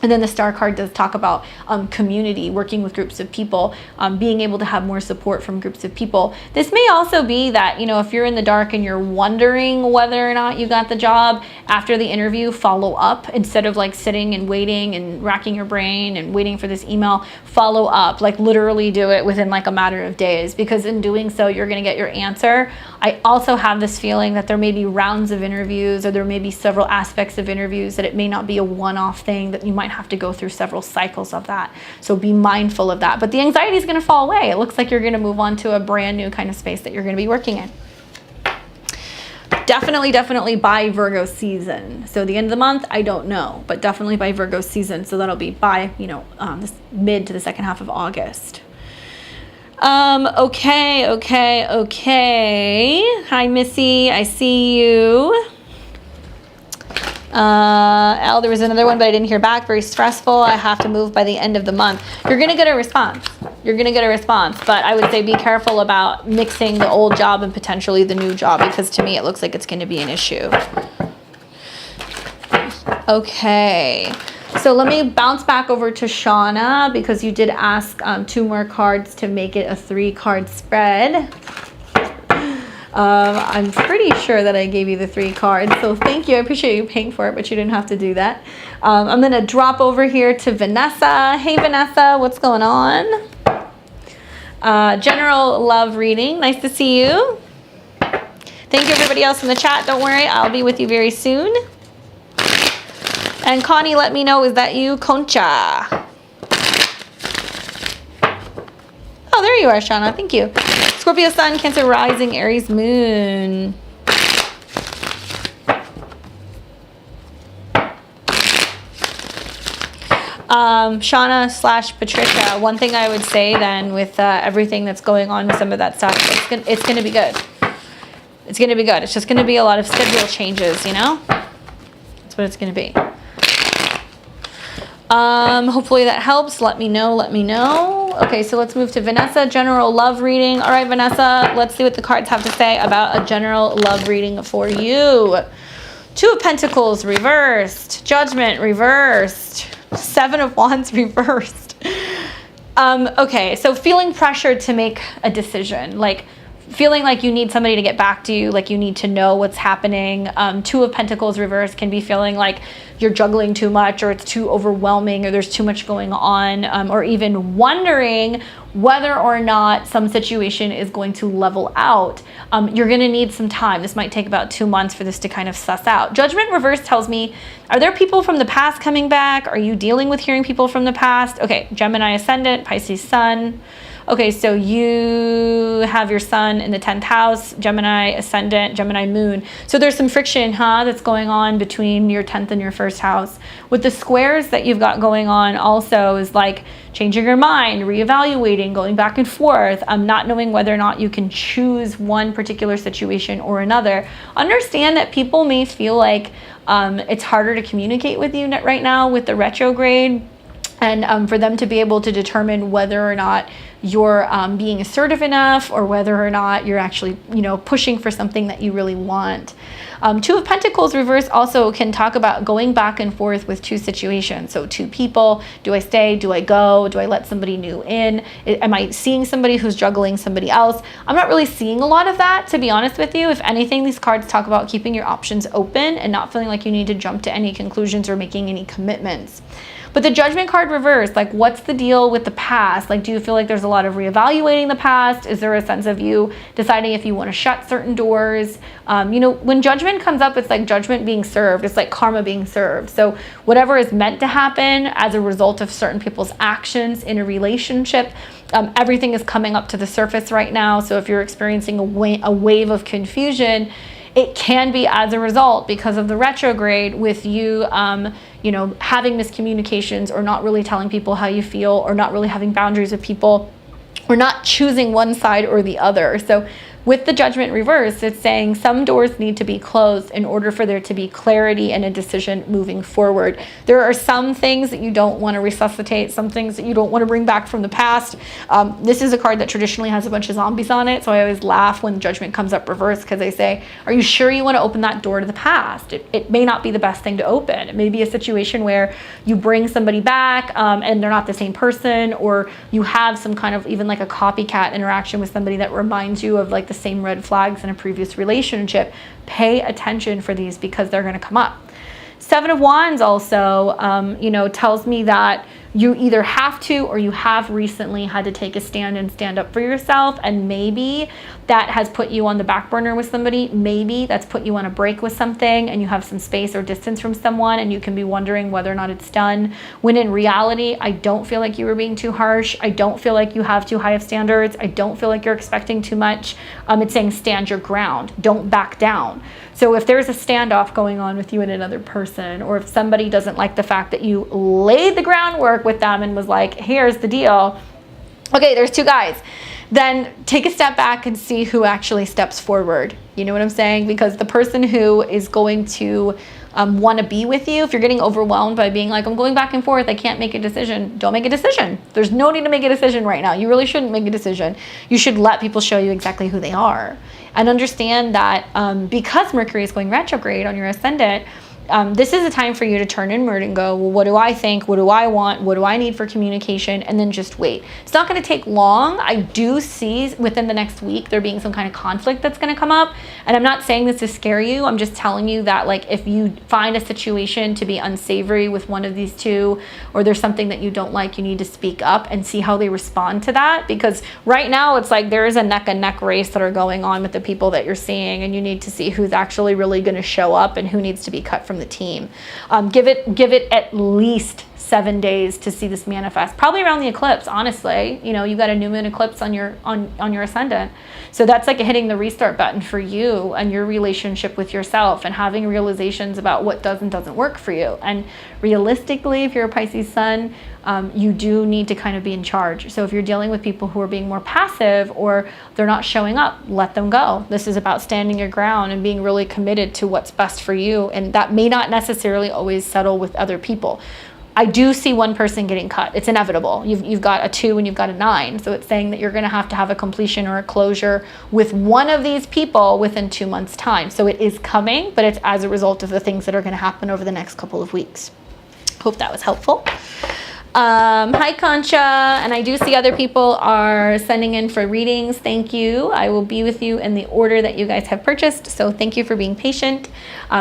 And then the Star card does talk about community, working with groups of people, being able to have more support from groups of people. This may also be that, you know, if you're in the dark and you're wondering whether or not you got the job, after the interview, follow up. Instead of like sitting and waiting and racking your brain and waiting for this email, follow up. Like, literally do it within like a matter of days, because in doing so, you're going to get your answer. I also have this feeling that there may be rounds of interviews, or there may be several aspects of interviews, that it may not be a one-off thing, that you might have to go through several cycles of that. So be mindful of that. But the anxiety is going to fall away. It looks like you're going to move on to a brand new kind of space that you're going to be working in. Definitely by Virgo season. So the end of the month, I don't know, but definitely by Virgo season. So that'll be by, you know, this mid to the second half of August. Okay. Hi, Missy. I see you. There was another one, but I didn't hear back. Very stressful. I have to move by the end of the month. You're going to get a response. You're going to get a response. But I would say be careful about mixing the old job and potentially the new job, because to me it looks like it's going to be an issue. Okay. So let me bounce back over to Shauna, because you did ask 2 more cards to make it a 3-card spread. I'm pretty sure that I gave you the 3 cards, so thank you. I appreciate you paying for it, but you didn't have to do that. I'm going to drop over here to Vanessa. Hey, Vanessa, what's going on? General love reading. Nice to see you. Thank you, everybody else in the chat. Don't worry, I'll be with you very soon. And Connie, let me know, is that you? Concha. Oh, there you are, Shauna. Thank you. Scorpio Sun, Cancer Rising, Aries Moon. Shauna / Patricia, one thing I would say then with everything that's going on with some of that stuff, it's gonna be good. It's gonna be good. It's just gonna be a lot of schedule changes, you know? That's what it's gonna be. Hopefully that helps. Let me know. Okay, so let's move to Vanessa, general love reading. All right, Vanessa, let's see what the cards have to say about a general love reading for you. 2 of Pentacles reversed, Judgment reversed, 7 of Wands reversed. Okay, so feeling pressured to make a decision, like feeling like you need somebody to get back to you, like you need to know what's happening. 2 of Pentacles reversed can be feeling like you're juggling too much, or it's too overwhelming, or there's too much going on, or even wondering whether or not some situation is going to level out. You're going to need some time. This might take about 2 months for this to kind of suss out. Judgment reverse tells me, are there people from the past coming back? Are you dealing with hearing people from the past? Okay, Gemini ascendant, Pisces sun. Okay, so you have your sun in the 10th house, Gemini ascendant, Gemini moon. So there's some friction, that's going on between your 10th and your 1st house. With the squares that you've got going on also is like changing your mind, reevaluating, going back and forth, not knowing whether or not you can choose one particular situation or another. Understand that people may feel like it's harder to communicate with you right now with the retrograde. And for them to be able to determine whether or not you're being assertive enough, or whether or not you're actually, pushing for something that you really want. 2 of Pentacles reverse also can talk about going back and forth with 2 situations. So 2 people, do I stay? Do I go? Do I let somebody new in? Am I seeing somebody who's juggling somebody else? I'm not really seeing a lot of that, to be honest with you. If anything, these cards talk about keeping your options open and not feeling like you need to jump to any conclusions or making any commitments. But the Judgment card reversed, like, what's the deal with the past? Like, do you feel like there's a lot of reevaluating the past? Is there a sense of you deciding if you want to shut certain doors? When Judgment comes up, it's like judgment being served. It's like karma being served. So whatever is meant to happen as a result of certain people's actions in a relationship, everything is coming up to the surface right now. So if you're experiencing a wave of confusion, it can be as a result because of the retrograde with you, having miscommunications, or not really telling people how you feel, or not really having boundaries with people, or not choosing one side or the other. So with the Judgment reverse, it's saying some doors need to be closed in order for there to be clarity and a decision moving forward. There are some things that you don't want to resuscitate, some things that you don't want to bring back from the past. This is a card that traditionally has a bunch of zombies on it, so I always laugh when Judgment comes up reverse, because they say, are you sure you want to open that door to the past? It may not be the best thing to open. It may be a situation where you bring somebody back and they're not the same person, or you have some kind of even like a copycat interaction with somebody that reminds you of like the same red flags in a previous relationship. Pay attention for these because they're going to come up. 7 of Wands also, tells me that you either have to, or you have recently had to take a stand and stand up for yourself. And maybe that has put you on the back burner with somebody. Maybe that's put you on a break with something, and you have some space or distance from someone, and you can be wondering whether or not it's done. When in reality, I don't feel like you were being too harsh. I don't feel like you have too high of standards. I don't feel like you're expecting too much. It's saying stand your ground. Don't back down. So if there's a standoff going on with you and another person, or if somebody doesn't like the fact that you laid the groundwork with them and was like, here's the deal. Okay, there's 2 guys. Then take a step back and see who actually steps forward. You know what I'm saying? Because the person who is going to want to be with you. If you're getting overwhelmed by being like, I'm going back and forth, I can't make a decision, don't make a decision. There's no need to make a decision right now. You really shouldn't make a decision. You should let people show you exactly who they are, and understand that because Mercury is going retrograde on your ascendant, this is a time for you to turn inward and go, well, what do I think? What do I want? What do I need for communication? And then just wait. It's not going to take long. I do see within the next week there being some kind of conflict that's going to come up. And I'm not saying this to scare you. I'm just telling you that, like, if you find a situation to be unsavory with one of these two, or there's something that you don't like, you need to speak up and see how they respond to that. Because right now it's like there is a neck and neck race that are going on with the people that you're seeing, and you need to see who's actually really going to show up and who needs to be cut from the team. Give it at least 7 days to see this manifest. Probably around the eclipse, honestly. You know, you got a new moon eclipse on your ascendant. So that's like hitting the restart button for you and your relationship with yourself, and having realizations about what does and doesn't work for you. And realistically, if you're a Pisces sun, you do need to kind of be in charge. So if you're dealing with people who are being more passive or they're not showing up, let them go. This is about standing your ground and being really committed to what's best for you. And that may not necessarily always settle with other people. I do see one person getting cut. It's inevitable. You've got a 2 and you've got a 9. So it's saying that you're going to have a completion or a closure with one of these people within 2 months' time. So it is coming, but it's as a result of the things that are going to happen over the next couple of weeks. Hope that was helpful. Hi Concha, and I do see other people are sending in for readings. Thank you. I will be with you in the order that you guys have purchased, so thank you for being patient.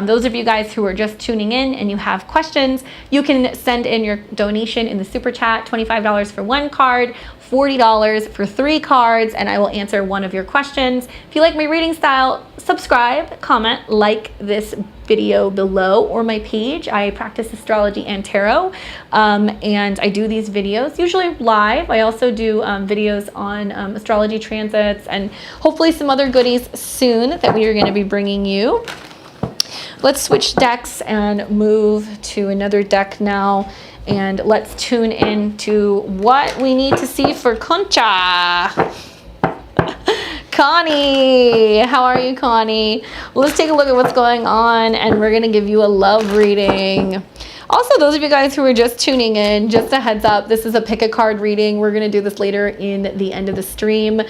Those of you guys who are just tuning in and you have questions, you can send in your donation in the super chat. $25 for 1 card, $40 for 3 cards, and I will answer one of your questions. If you like my reading style, subscribe, comment, like this video below or my page. I practice astrology and tarot, and I do these videos usually live. I also do videos on astrology transits and hopefully some other goodies soon that we are going to be bringing you. Let's switch decks and move to another deck now. And let's tune in to what we need to see for Concha. Connie, how are you, Connie? Well, let's take a look at what's going on, and we're going to give you a love reading. Also, those of you guys who are just tuning in, just a heads up, this is a pick a card reading. We're going to do this later in the end of the stream.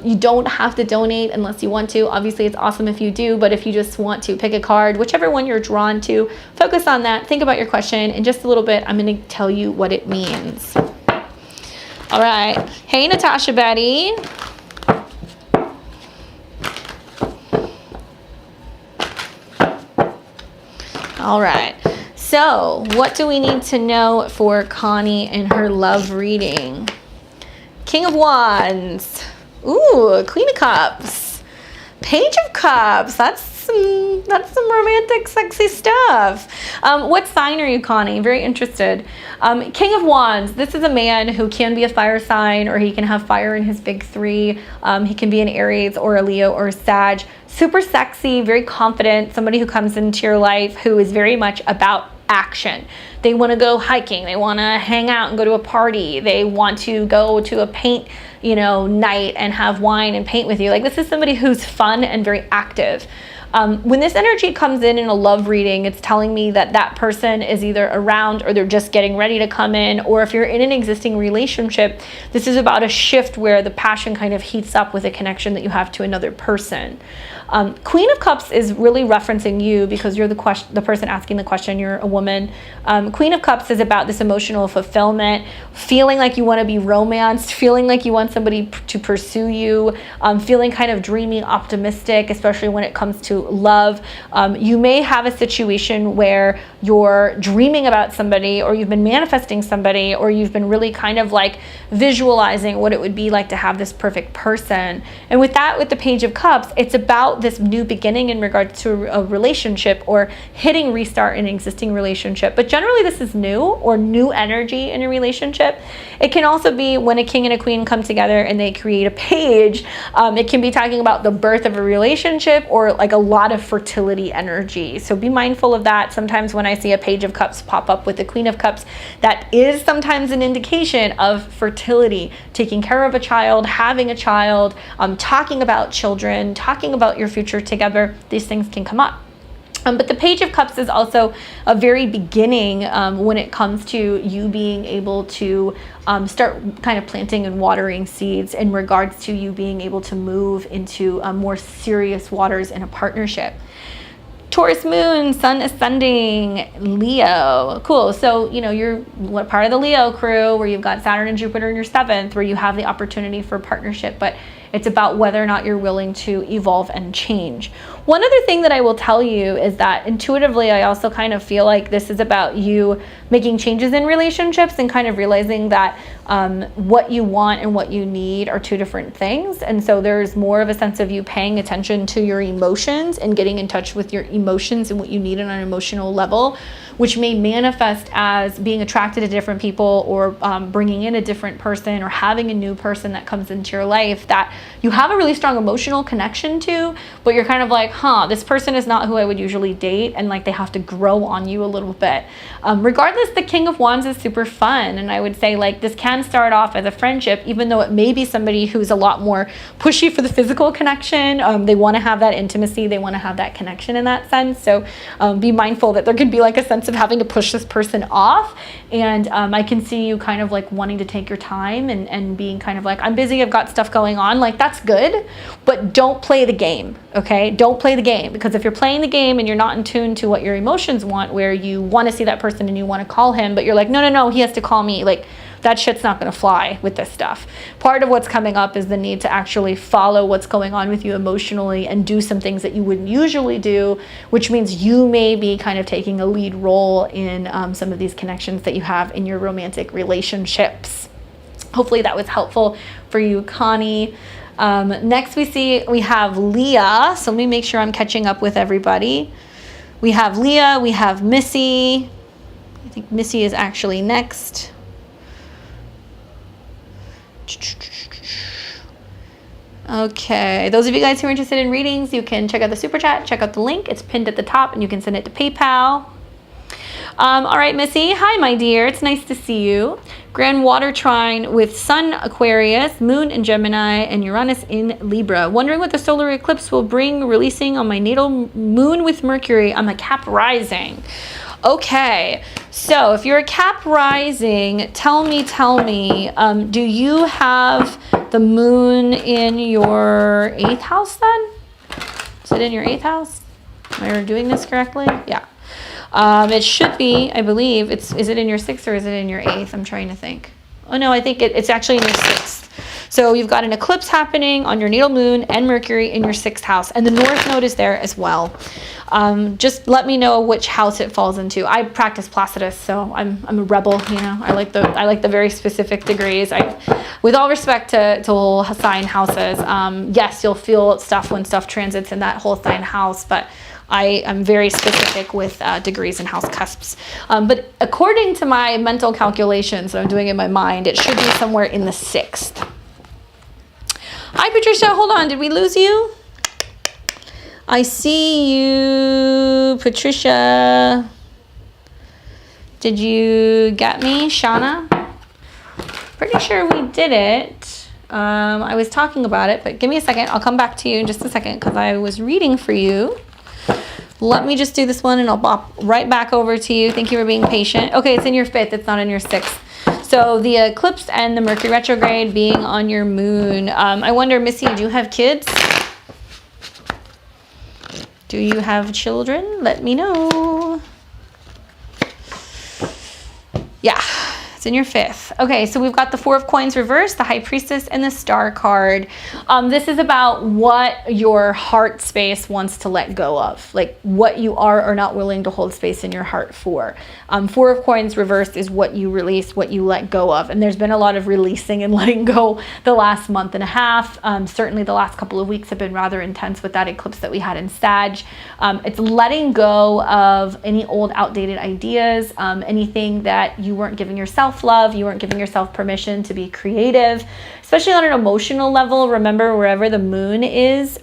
You don't have to donate unless you want to. Obviously, it's awesome if you do, but if you just want to pick a card, whichever one you're drawn to, focus on that. Think about your question. In just a little bit, I'm going to tell you what it means. All right. Hey, Natasha Betty. All right. So, what do we need to know for Connie in her love reading? King of Wands. Ooh, Queen of Cups. Page of Cups. That's some romantic, sexy stuff. What sign are you, Connie? Very interested. King of Wands. This is a man who can be a fire sign, or he can have fire in his big 3. He can be an Aries or a Leo or a Sag. Super sexy, very confident, somebody who comes into your life who is very much about action. They want to go hiking. They want to hang out and go to a party. They want to go to a paint, night and have wine and paint with you. Like, this is somebody who's fun and very active. When this energy comes in a love reading, it's telling me that that person is either around or they're just getting ready to come in, or if you're in an existing relationship, this is about a shift where the passion kind of heats up with a connection that you have to another person. Queen of Cups is really referencing you because you're the person asking the question. You're a woman. Queen of Cups is about this emotional fulfillment, feeling like you want to be romanced, feeling like you want somebody to pursue you, feeling kind of dreamy, optimistic, especially when it comes to love. You may have a situation where you're dreaming about somebody, or you've been manifesting somebody, or you've been really kind of like visualizing what it would be like to have this perfect person. And with that, with the Page of Cups, it's about this new beginning in regards to a relationship, or hitting restart in an existing relationship. But generally this is new, or new energy in a relationship. It can also be when a king and a queen come together and they create a page. It can be talking about the birth of a relationship, or like a lot of fertility energy. So be mindful of that. Sometimes when I see a Page of Cups pop up with the Queen of Cups, that is sometimes an indication of fertility, taking care of a child, having a child, talking about children, talking about your future together. These things can come up. But the Page of Cups is also a very beginning when it comes to you being able to start kind of planting and watering seeds in regards to you being able to move into more serious waters in a partnership. Taurus moon, sun ascending, Leo. Cool. So, you know, you're part of the Leo crew where you've got Saturn and Jupiter in your 7th, where you have the opportunity for partnership, but it's about whether or not you're willing to evolve and change. One other thing that I will tell you is that intuitively, I also kind of feel like this is about you making changes in relationships and kind of realizing that what you want and what you need are two different things. And so there's more of a sense of you paying attention to your emotions and getting in touch with your emotions and what you need on an emotional level, which may manifest as being attracted to different people, or bringing in a different person, or having a new person that comes into your life that you have a really strong emotional connection to, but you're kind of like, this person is not who I would usually date, and like they have to grow on you a little bit. Regardless, the King of Wands is super fun, and I would say like this can start off as a friendship, even though it may be somebody who's a lot more pushy for the physical connection. They want to have that intimacy, they want to have that connection in that sense. So be mindful that there could be like a sense of having to push this person off, and I can see you kind of like wanting to take your time and being kind of like, I'm busy, I've got stuff going on. Like, that's good, but don't play the game, okay? Don't play the game, because if you're playing the game and you're not in tune to what your emotions want, where you want to see that person and you want to call him, but you're like, no, he has to call me, like that shit's not going to fly with this stuff. Part of what's coming up is the need to actually follow what's going on with you emotionally and do some things that you wouldn't usually do, which means you may be kind of taking a lead role in some of these connections that you have in your romantic relationships. Hopefully that was helpful for you, Connie. Next we have Leah. So let me make sure I'm catching up with everybody. We have Leah, we have Missy. I think Missy is actually next. Okay, those of you guys who are interested in readings, you can check out the super chat, check out the link. It's pinned at the top, and you can send it to PayPal. All right, Missy. Hi, my dear. It's nice to see you. Grand water trine with Sun Aquarius, Moon in Gemini, and Uranus in Libra. Wondering what the solar eclipse will bring, releasing on my natal moon with Mercury. I'm a Cap rising. Okay, so if you're a Cap rising, tell me, do you have the moon in your 8th house then? Is it in your 8th house? Am I doing this correctly? Yeah. It should be, I believe. Is it in your 6th or is it in your 8th? I'm trying to think. Oh no, I think it's actually in your 6th. So you've got an eclipse happening on your natal moon and Mercury in your 6th house, and the North Node is there as well. Just let me know which house it falls into. I practice Placidus, so I'm a rebel. You know, I like the very specific degrees. With all respect to whole sign houses, yes, you'll feel stuff when stuff transits in that whole sign house, but I am very specific with degrees and house cusps. But according to my mental calculations that I'm doing in my mind, it should be somewhere in the 6th. Hi, Patricia. Hold on. Did we lose you? I see you, Patricia. Did you get me, Shauna? Pretty sure we did it. I was talking about it, but give me a second. I'll come back to you in just a second because I was reading for you. Let me just do this one and I'll bop right back over to you. Thank you for being patient. Okay, it's in your 5th. It's not in your 6th. So the eclipse and the Mercury retrograde being on your moon. I wonder, Missy, do you have kids? Do you have children? Let me know. Yeah, it's in your 5th. Okay, so we've got the 4 of Coins reversed, the High Priestess, and the Star card. This is about what your heart space wants to let go of, like what you are or not willing to hold space in your heart for. 4 of Coins reversed is what you release, what you let go of. And there's been a lot of releasing and letting go the last month and a half. Certainly the last couple of weeks have been rather intense with that eclipse that we had in Sag. It's letting go of any old outdated ideas, anything that you weren't giving yourself love, you weren't giving yourself permission to be creative, especially on an emotional level. Remember, wherever the moon is,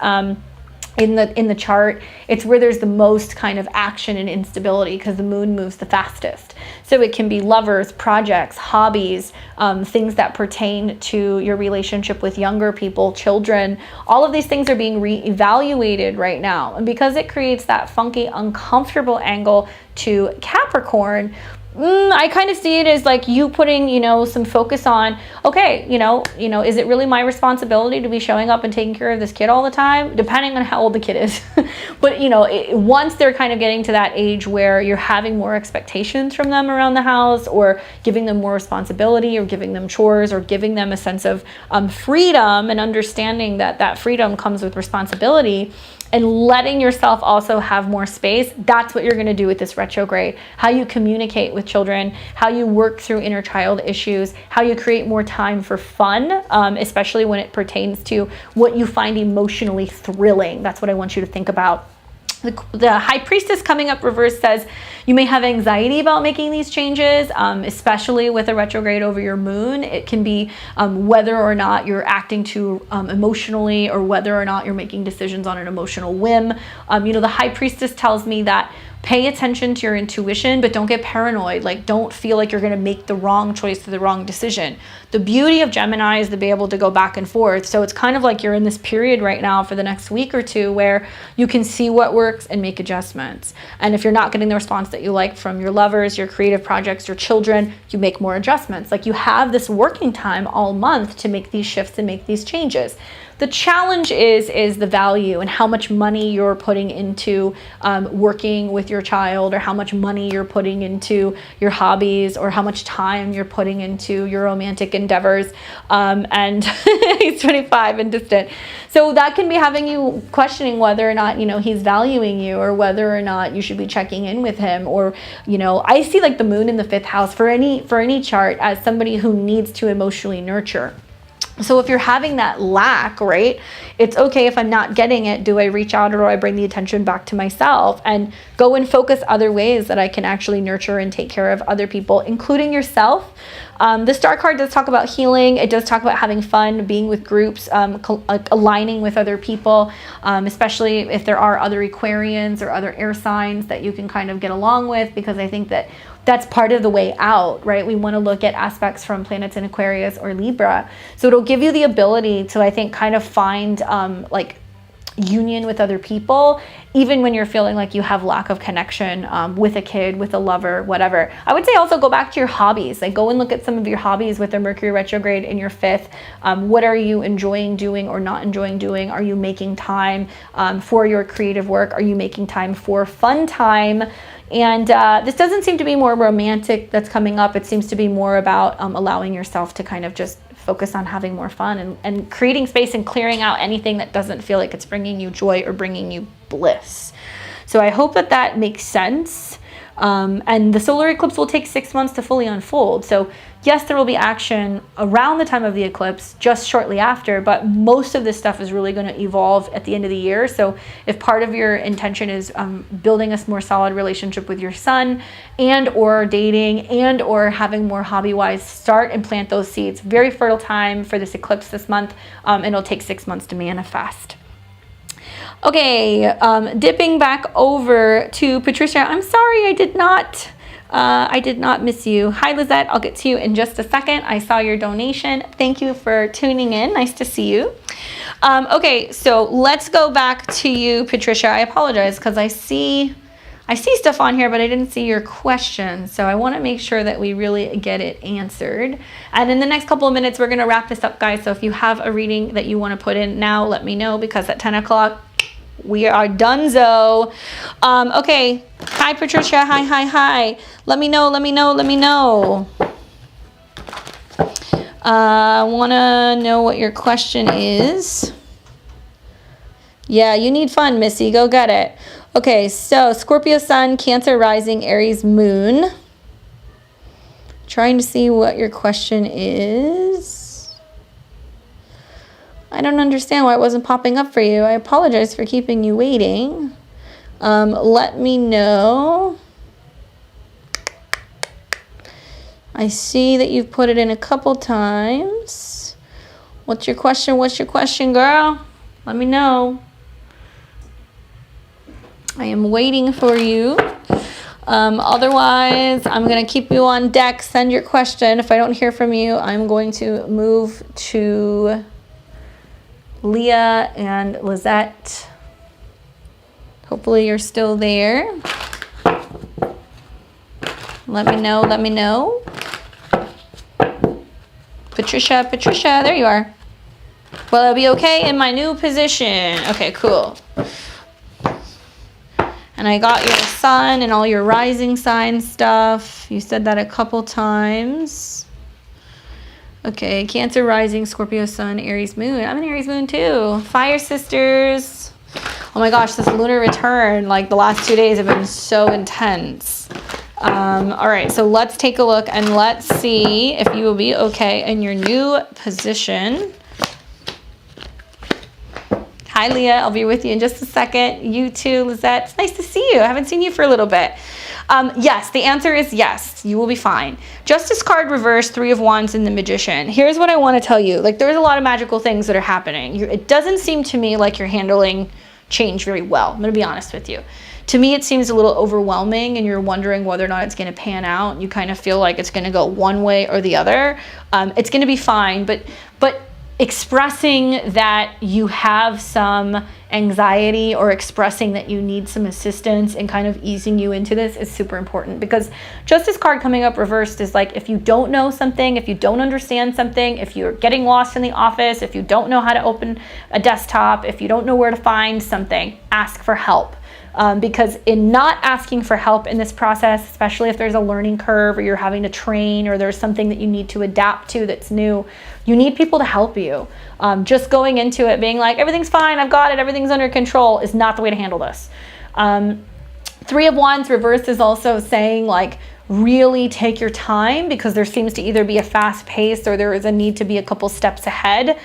in the chart, it's where there's the most kind of action and instability because the moon moves the fastest. So it can be lovers, projects, hobbies, things that pertain to your relationship with younger people, children. All of these things are being reevaluated right now. And because it creates that funky, uncomfortable angle to Capricorn, I kind of see it as like you putting, some focus on, okay, is it really my responsibility to be showing up and taking care of this kid all the time? Depending on how old the kid is. But, once they're kind of getting to that age where you're having more expectations from them around the house, or giving them more responsibility, or giving them chores, or giving them a sense of freedom, and understanding that that freedom comes with responsibility, and letting yourself also have more space, that's what you're going to do with this retrograde. How you communicate with children, how you work through inner child issues, how you create more time for fun, especially when it pertains to what you find emotionally thrilling. That's what I want you to think about. The High Priestess coming up reverse says you may have anxiety about making these changes, especially with a retrograde over your moon. It can be whether or not you're acting too emotionally, or whether or not you're making decisions on an emotional whim. The High Priestess tells me that pay attention to your intuition, but don't get paranoid. Like, don't feel like you're going to make the wrong choice or the wrong decision. The beauty of Gemini is to be able to go back and forth. So it's kind of like you're in this period right now for the next week or two where you can see what works and make adjustments. And if you're not getting the response that you like from your lovers, your creative projects, your children, you make more adjustments. Like, you have this working time all month to make these shifts and make these changes. The challenge is the value and how much money you're putting into working with your child, or how much money you're putting into your hobbies, or how much time you're putting into your romantic endeavors. And he's 25 and distant. So that can be having you questioning whether or not, he's valuing you, or whether or not you should be checking in with him. Or, I see like the moon in the 5th house for any chart as somebody who needs to emotionally nurture. So if you're having that lack, right, it's okay if I'm not getting it. Do I reach out, or do I bring the attention back to myself and go and focus other ways that I can actually nurture and take care of other people, including yourself? The Star card does talk about healing. It does talk about having fun, being with groups, aligning with other people, especially if there are other Aquarians or other air signs that you can kind of get along with, because I think that that's part of the way out, right? We want to look at aspects from planets in Aquarius or Libra. So it'll give you the ability to, I think, kind of find union with other people, even when you're feeling like you have lack of connection with a kid, with a lover, whatever. I would say also go back to your hobbies. Like, go and look at some of your hobbies with the Mercury retrograde in your 5th. What are you enjoying doing or not enjoying doing? Are you making time for your creative work? Are you making time for fun time? And this doesn't seem to be more romantic that's coming up. It seems to be more about allowing yourself to kind of just focus on having more fun and creating space and clearing out anything that doesn't feel like it's bringing you joy or bringing you bliss. So I hope that makes sense. And the solar eclipse will take 6 months to fully unfold. So yes, there will be action around the time of the eclipse, just shortly after, but most of this stuff is really going to evolve at the end of the year. So if part of your intention is building a more solid relationship with your son, and or dating, and or having more hobby-wise, start and plant those seeds. Very fertile time for this eclipse this month, and it'll take 6 months to manifest. Okay, dipping back over to Patricia. I'm sorry I did not miss you. Hi, Lizette. I'll get to you in just a second. I saw your donation. Thank you for tuning in. Nice to see you. Okay, so let's go back to you, Patricia. I apologize because I see stuff on here, but I didn't see your question. So I want to make sure that we really get it answered. And in the next couple of minutes, we're going to wrap this up, guys. So if you have a reading that you want to put in now, let me know, because at 10 o'clock, we are donezo. Okay. Hi, Patricia. Hi. Let me know. I want to know what your question is. Yeah, you need fun, Missy. Go get it. Okay, so Scorpio Sun, Cancer Rising, Aries Moon. Trying to see what your question is. I don't understand why it wasn't popping up for you. I apologize for keeping you waiting. Let me know. I see that you've put it in a couple times. What's your question, girl? Let me know. I am waiting for you. Otherwise, I'm going to keep you on deck. Send your question. If I don't hear from you, I'm going to move to Leah and Lizette. Hopefully you're still there. Let me know. Let me know. Patricia, there you are. Will I be okay in my new position? Okay, cool. And I got your sun and all your rising sign stuff. You said that a couple times. Okay, Cancer rising, Scorpio sun, Aries moon. I'm an Aries moon too. Fire sisters. Oh my gosh, this lunar return, like the last 2 days have been so intense. All right, so let's take a look and let's see if you will be okay in your new position. Hi, Leah. I'll be with you in just a second. You too, Lizette. It's nice to see you. I haven't seen you for a little bit. Yes, the answer is yes. You will be fine. Justice card reversed, 3 of Wands in the Magician. Here's what I want to tell you. Like, there's a lot of magical things that are happening. It doesn't seem to me like you're handling change very well. I'm going to be honest with you. To me, it seems a little overwhelming and you're wondering whether or not it's going to pan out. You kind of feel like it's going to go one way or the other. It's going to be fine, but expressing that you have some anxiety or expressing that you need some assistance and kind of easing you into this is super important, because Justice card coming up reversed is like, if you don't know something, if you don't understand something, if you're getting lost in the office, if you don't know how to open a desktop, if you don't know where to find something, ask for help. Because in not asking for help in this process, especially if there's a learning curve or you're having to train or there's something that you need to adapt to that's new, you need people to help you. Just going into it being like, everything's fine, I've got it, everything's under control, is not the way to handle this. 3 of Wands reversed is also saying, like, really take your time, because there seems to either be a fast pace or there is a need to be a couple steps ahead.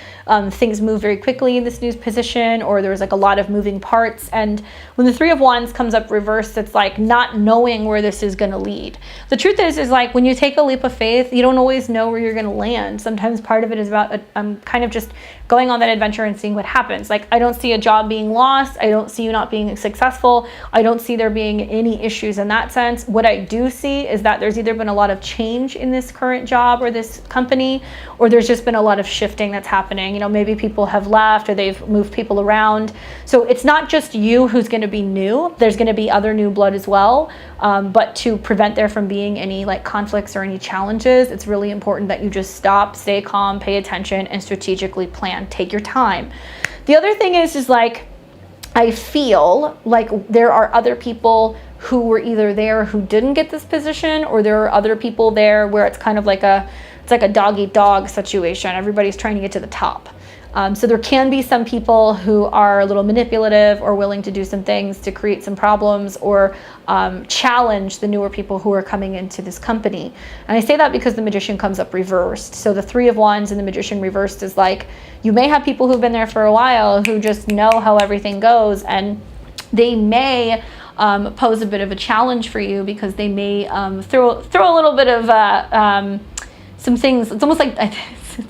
Things move very quickly in this new position, or there's like a lot of moving parts. And when the 3 of Wands comes up reversed, it's like not knowing where this is going to lead. The truth is like when you take a leap of faith, you don't always know where you're going to land. Sometimes part of it is about kind of just going on that adventure and seeing what happens. Like, I don't see a job being lost. I don't see you not being successful. I don't see there being any issues in that sense. What I do see is that there's either been a lot of change in this current job or this company, or there's just been a lot of shifting that's happening. You know, maybe people have left or they've moved people around. So it's not just you who's going to be new. There's going to be other new blood as well. But to prevent there from being any like conflicts or any challenges, it's really important that you just stop, stay calm, pay attention, and strategically plan. Take your time. The other thing is like, I feel like there are other people who were either there who didn't get this position, or there are other people there where it's kind of like it's like a dog eat dog situation. Everybody's trying to get to the top. So there can be some people who are a little manipulative or willing to do some things to create some problems or challenge the newer people who are coming into this company. And I say that because the Magician comes up reversed. So the 3 of Wands and the Magician reversed is like, you may have people who've been there for a while who just know how everything goes, and they may pose a bit of a challenge for you, because they may throw a little bit of some things. It's almost like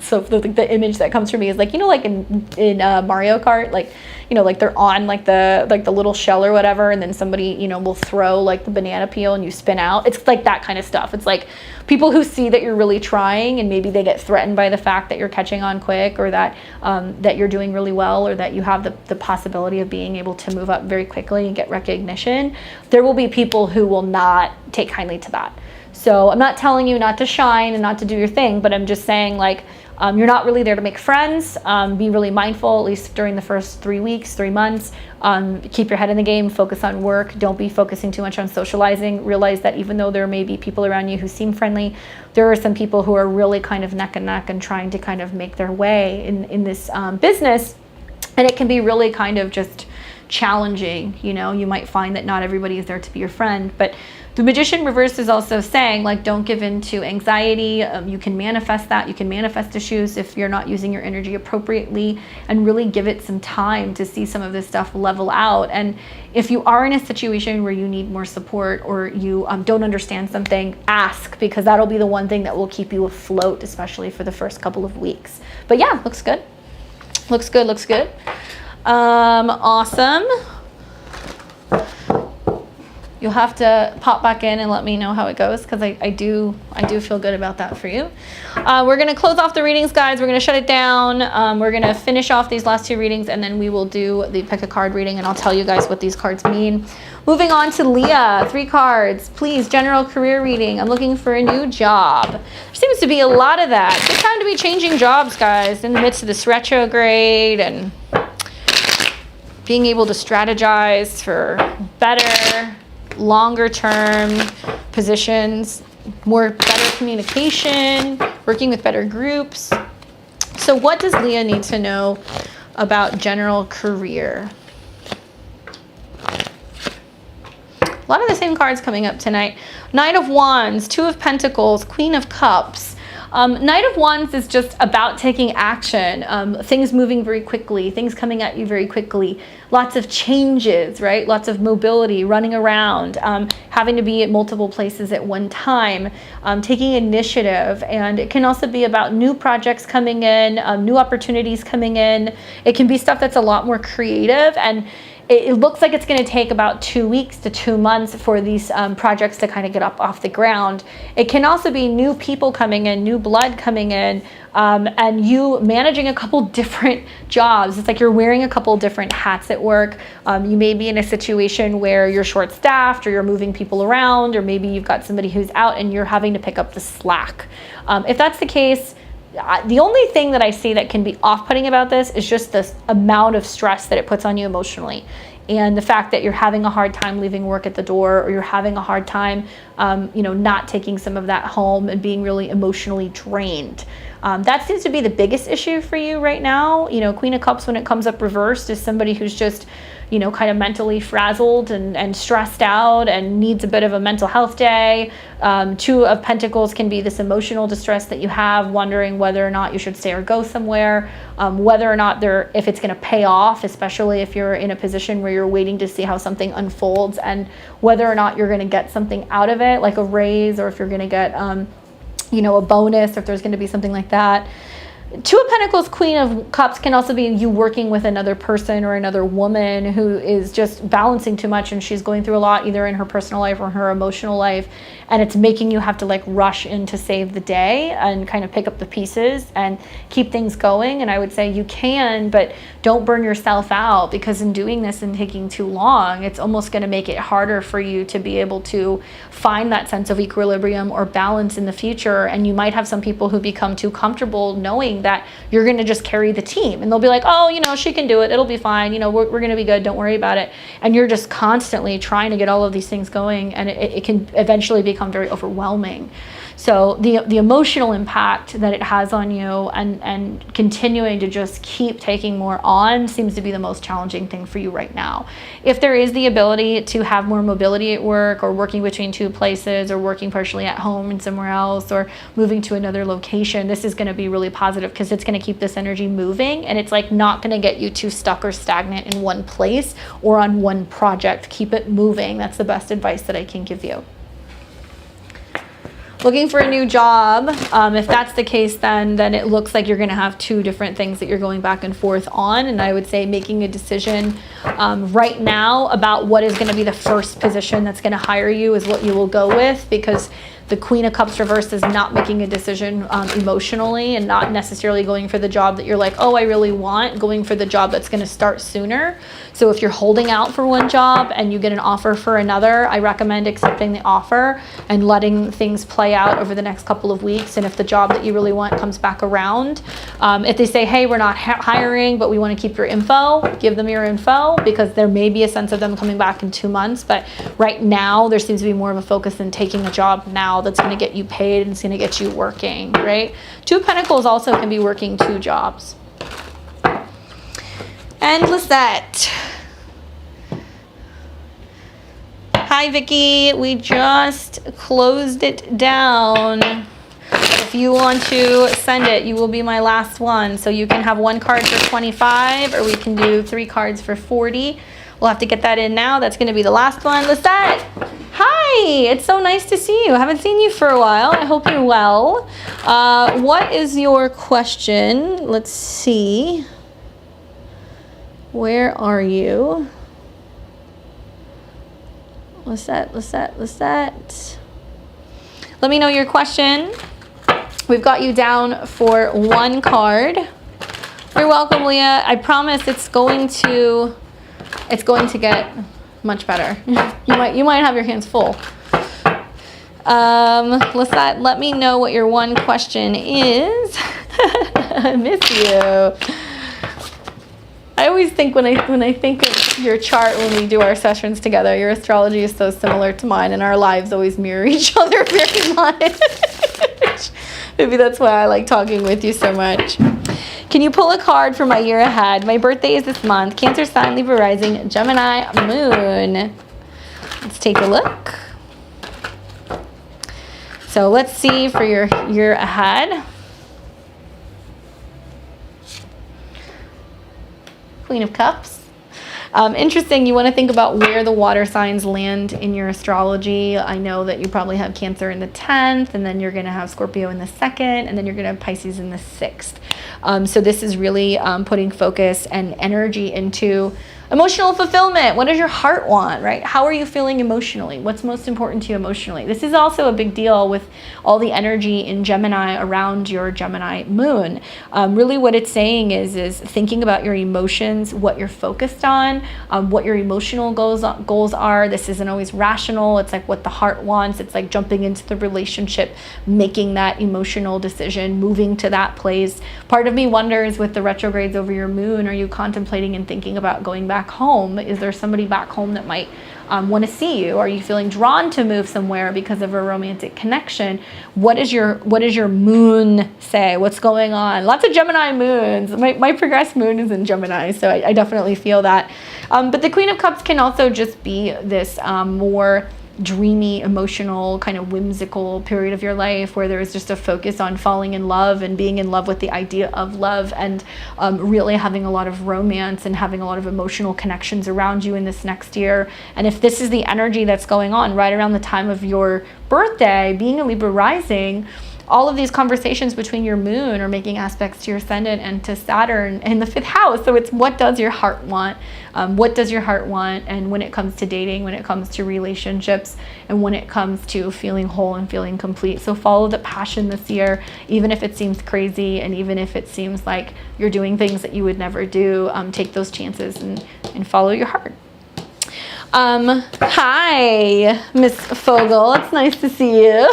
so the image that comes for me is like, you know, like in Mario Kart, like, you know, like they're on like the little shell or whatever, and then somebody, you know, will throw like the banana peel and you spin out. It's like that kind of stuff. It's like people who see that you're really trying, and maybe they get threatened by the fact that you're catching on quick, or that that you're doing really well, or that you have the possibility of being able to move up very quickly and get recognition. There will be people who will not take kindly to that. So I'm not telling you not to shine and not to do your thing, but I'm just saying, like, you're not really there to make friends. Be really mindful, at least during the first 3 weeks, 3 months. Keep your head in the game, focus on work. Don't be focusing too much on socializing. Realize that even though there may be people around you who seem friendly, there are some people who are really kind of neck and neck and trying to kind of make their way in this business. And it can be really kind of just challenging. You know, you might find that not everybody is there to be your friend, but the Magician reverse is also saying, like, don't give in to anxiety. You can manifest that. You can manifest issues if you're not using your energy appropriately, and really give it some time to see some of this stuff level out. And if you are in a situation where you need more support, or you don't understand something, ask, because that'll be the one thing that will keep you afloat, especially for the first couple of weeks. But yeah, looks good. Looks good, looks good. Awesome. You'll have to pop back in and let me know how it goes, because I do feel good about that for you. We're going to close off the readings, guys. We're going to shut it down. We're going to finish off these last 2 readings, and then we will do the pick a card reading, and I'll tell you guys what these cards mean. Moving on to Leah, 3 cards. Please, general career reading. I'm looking for a new job. There seems to be a lot of that. Good time to be changing jobs, guys, in the midst of this retrograde and being able to strategize for better, longer term positions, better communication, working with better groups. So what does Leah need to know about general career? A lot of the same cards coming up tonight. Knight of Wands, 2 of Pentacles, Queen of Cups. Knight of Wands is just about taking action, things moving very quickly, things coming at you very quickly, lots of changes, right? Lots of mobility, running around, having to be at multiple places at one time, taking initiative. And it can also be about new projects coming in, new opportunities coming in. It can be stuff that's a lot more creative, and it looks like it's going to take about 2 weeks to 2 months for these projects to kind of get up off the ground. It can also be new people coming in, new blood coming in, and you managing a couple different jobs. It's like you're wearing a couple different hats at work. You may be in a situation where you're short-staffed, or you're moving people around, or maybe you've got somebody who's out and you're having to pick up the slack. If that's the case, the only thing that I see that can be off-putting about this is just the amount of stress that it puts on you emotionally, and the fact that you're having a hard time leaving work at the door, or you're having a hard time, not taking some of that home and being really emotionally drained. That seems to be the biggest issue for you right now. Queen of Cups, when it comes up reversed, is somebody who's just, kind of mentally frazzled and stressed out and needs a bit of a mental health day. 2 of Pentacles can be this emotional distress that you have, wondering whether or not you should stay or go somewhere, whether or not if it's going to pay off, especially if you're in a position where you're waiting to see how something unfolds, and whether or not you're going to get something out of it, like a raise, or if you're going to get, a bonus, or if there's going to be something like that. 2 of Pentacles, Queen of Cups can also be you working with another person or another woman who is just balancing too much, and she's going through a lot either in her personal life or her emotional life, and it's making you have to like rush in to save the day and kind of pick up the pieces and keep things going. And I would say you can, but don't burn yourself out, because in doing this and taking too long, it's almost going to make it harder for you to be able to find that sense of equilibrium or balance in the future. And you might have some people who become too comfortable knowing that you're going to just carry the team, and they'll be like, oh, she can do it, it'll be fine, we're going to be good, don't worry about it. And you're just constantly trying to get all of these things going, and it can eventually become very overwhelming. So the emotional impact that it has on you, and continuing to just keep taking more on, seems to be the most challenging thing for you right now. If there is the ability to have more mobility at work, or working between 2 places, or working partially at home and somewhere else, or moving to another location, this is going to be really positive, because it's going to keep this energy moving, and it's like not going to get you too stuck or stagnant in one place or on one project. Keep it moving. That's the best advice that I can give you. Looking for a new job, if that's the case, then it looks like you're going to have 2 different things that you're going back and forth on. And I would say making a decision right now about what is going to be the first position that's going to hire you is what you will go with, because the Queen of Cups reversed is not making a decision emotionally, and not necessarily going for the job that you're like, oh, I really want, going for the job that's going to start sooner. So if you're holding out for one job and you get an offer for another, I recommend accepting the offer and letting things play out over the next couple of weeks. And if the job that you really want comes back around, if they say, hey, we're not hiring, but we want to keep your info, give them your info, because there may be a sense of them coming back in 2 months. But right now, there seems to be more of a focus in taking a job now that's going to get you paid and it's going to get you working, right? 2 of Pentacles also can be working 2 jobs. And Lisette. Hi, Vicky. We just closed it down. If you want to send it, you will be my last one. So you can have 1 card for 25, or we can do 3 cards for 40. We'll have to get that in now. That's going to be the last one. Lisette, hi. It's so nice to see you. I haven't seen you for a while. I hope you're well. What is your question? Let's see. Where are you? Lisette. Let me know your question. We've got you down for one card. You're welcome, Leah. I promise it's going to get much better. You might have your hands full. Lisette, let me know what your one question is. I miss you. I always think when I think of your chart when we do our sessions together, your astrology is so similar to mine, and our lives always mirror each other very much. Maybe that's why I like talking with you so much. Can you pull a card for my year ahead? My birthday is this month. Cancer Sun, Libra Rising, Gemini Moon. Let's take a look. So let's see for your year ahead. Queen of Cups. Interesting, you want to think about where the water signs land in your astrology. I know that you probably have Cancer in the 10th, and then you're going to have Scorpio in the 2nd, and then you're going to have Pisces in the 6th. So this is really putting focus and energy into emotional fulfillment. What does your heart want, right? How are you feeling emotionally? What's most important to you emotionally? This is also a big deal with all the energy in Gemini around your Gemini moon. Really what it's saying is thinking about your emotions, what you're focused on, what your emotional goals are. This isn't always rational. It's like what the heart wants. It's like jumping into the relationship, making that emotional decision, moving to that place. Part of me wonders with the retrogrades over your moon, are you contemplating and thinking about going back home? Is there somebody back home that might want to see you? Are you feeling drawn to move somewhere because of a romantic connection? What does your moon say? What's going on? Lots of Gemini moons. My progressed moon is in Gemini, so I definitely feel that. But the Queen of Cups can also just be this more dreamy, emotional, kind of whimsical period of your life where there's just a focus on falling in love and being in love with the idea of love, and really having a lot of romance and having a lot of emotional connections around you in this next year. And if this is the energy that's going on right around the time of your birthday, being a Libra rising, all of these conversations between your moon are making aspects to your ascendant and to Saturn in the 5th house. So it's what does your heart want? What does your heart want? And when it comes to dating, when it comes to relationships, and when it comes to feeling whole and feeling complete. So follow the passion this year, even if it seems crazy and even if it seems like you're doing things that you would never do. Take those chances and follow your heart. Hi, Miss Fogel. It's nice to see you.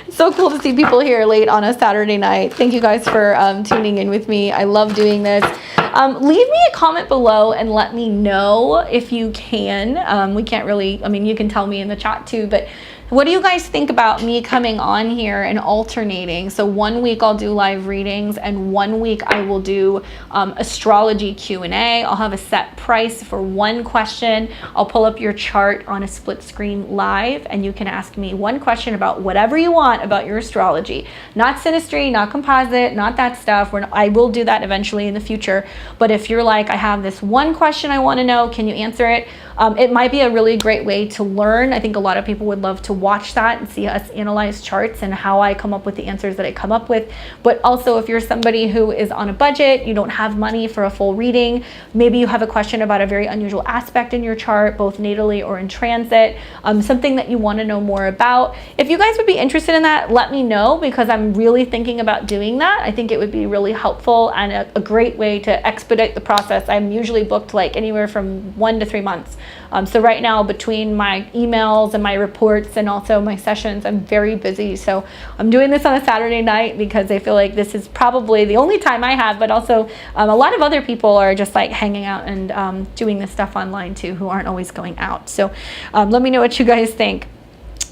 So cool to see people here late on a Saturday night. Thank you guys for tuning in with me. I love doing this. Leave me a comment below and let me know if you can. We can't really, you can tell me in the chat too, but what do you guys think about me coming on here and alternating? So 1 week I'll do live readings, and 1 week I will do astrology Q&A. I'll have a set price for one question. I'll pull up your chart on a split screen live, and you can ask me one question about whatever you want about your astrology. Not synastry, not composite, not that stuff. I will do that eventually in the future. But if you're like, I have this one question I want to know, can you answer it? It might be a really great way to learn. I think a lot of people would love to watch that and see us analyze charts and how I come up with the answers that I come up with. But also, if you're somebody who is on a budget, you don't have money for a full reading, maybe you have a question about a very unusual aspect in your chart, both natally or in transit, something that you want to know more about. If you guys would be interested in that, let me know, because I'm really thinking about doing that. I think it would be really helpful and a great way to expedite the process. I'm usually booked like anywhere from 1 to 3 months. So right now, between my emails and my reports and also my sessions, I'm very busy. So I'm doing this on a Saturday night because I feel like this is probably the only time I have, but also a lot of other people are just like hanging out and doing this stuff online too, who aren't always going out. So let me know what you guys think.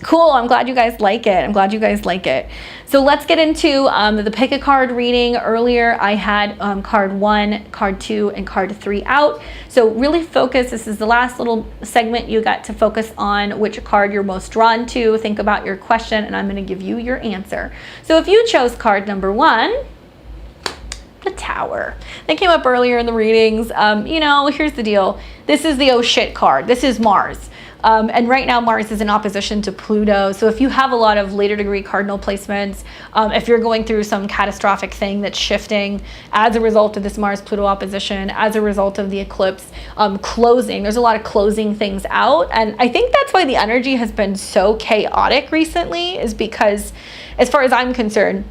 Cool, I'm glad you guys like it. So let's get into the pick a card reading. Earlier I had card 1, card 2, and card 3 out. So really focus, this is the last little segment. You got to focus on which card you're most drawn to. Think about your question, and I'm going to give you your answer. So if you chose card number 1, the Tower. That came up earlier in the readings. Here's the deal. This is the oh shit card. This is Mars. And right now Mars is in opposition to Pluto. So if you have a lot of later degree cardinal placements, if you're going through some catastrophic thing that's shifting as a result of this Mars-Pluto opposition, as a result of the eclipse closing, there's a lot of closing things out. And I think that's why the energy has been so chaotic recently, is because, as far as I'm concerned,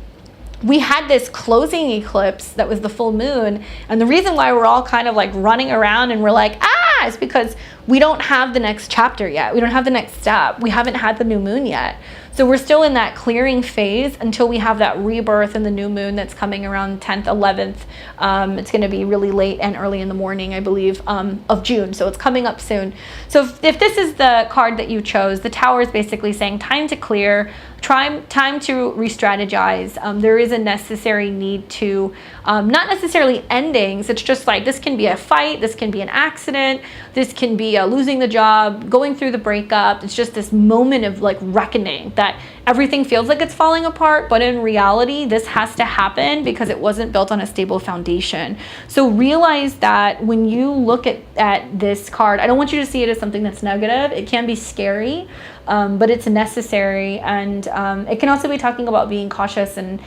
we had this closing eclipse that was the full moon. And the reason why we're all kind of like running around and we're like, is because we don't have the next chapter yet. We don't have the next step. We haven't had the new moon yet. So we're still in that clearing phase until we have that rebirth in the new moon that's coming around 10th, 11th. It's going to be really late and early in the morning, I believe, of June. So it's coming up soon. So if this is the card that you chose, the Tower is basically saying time to clear, time to re-strategize. There is a necessary need to, not necessarily endings. It's just like, this can be a fight. This can be an accident. This can be losing the job, going through the breakup. It's just this moment of like reckoning that everything feels like it's falling apart, but in reality, this has to happen because it wasn't built on a stable foundation. So realize that when you look at this card, I don't want you to see it as something that's negative. It can be scary, but it's necessary. And it can also be talking about being cautious and,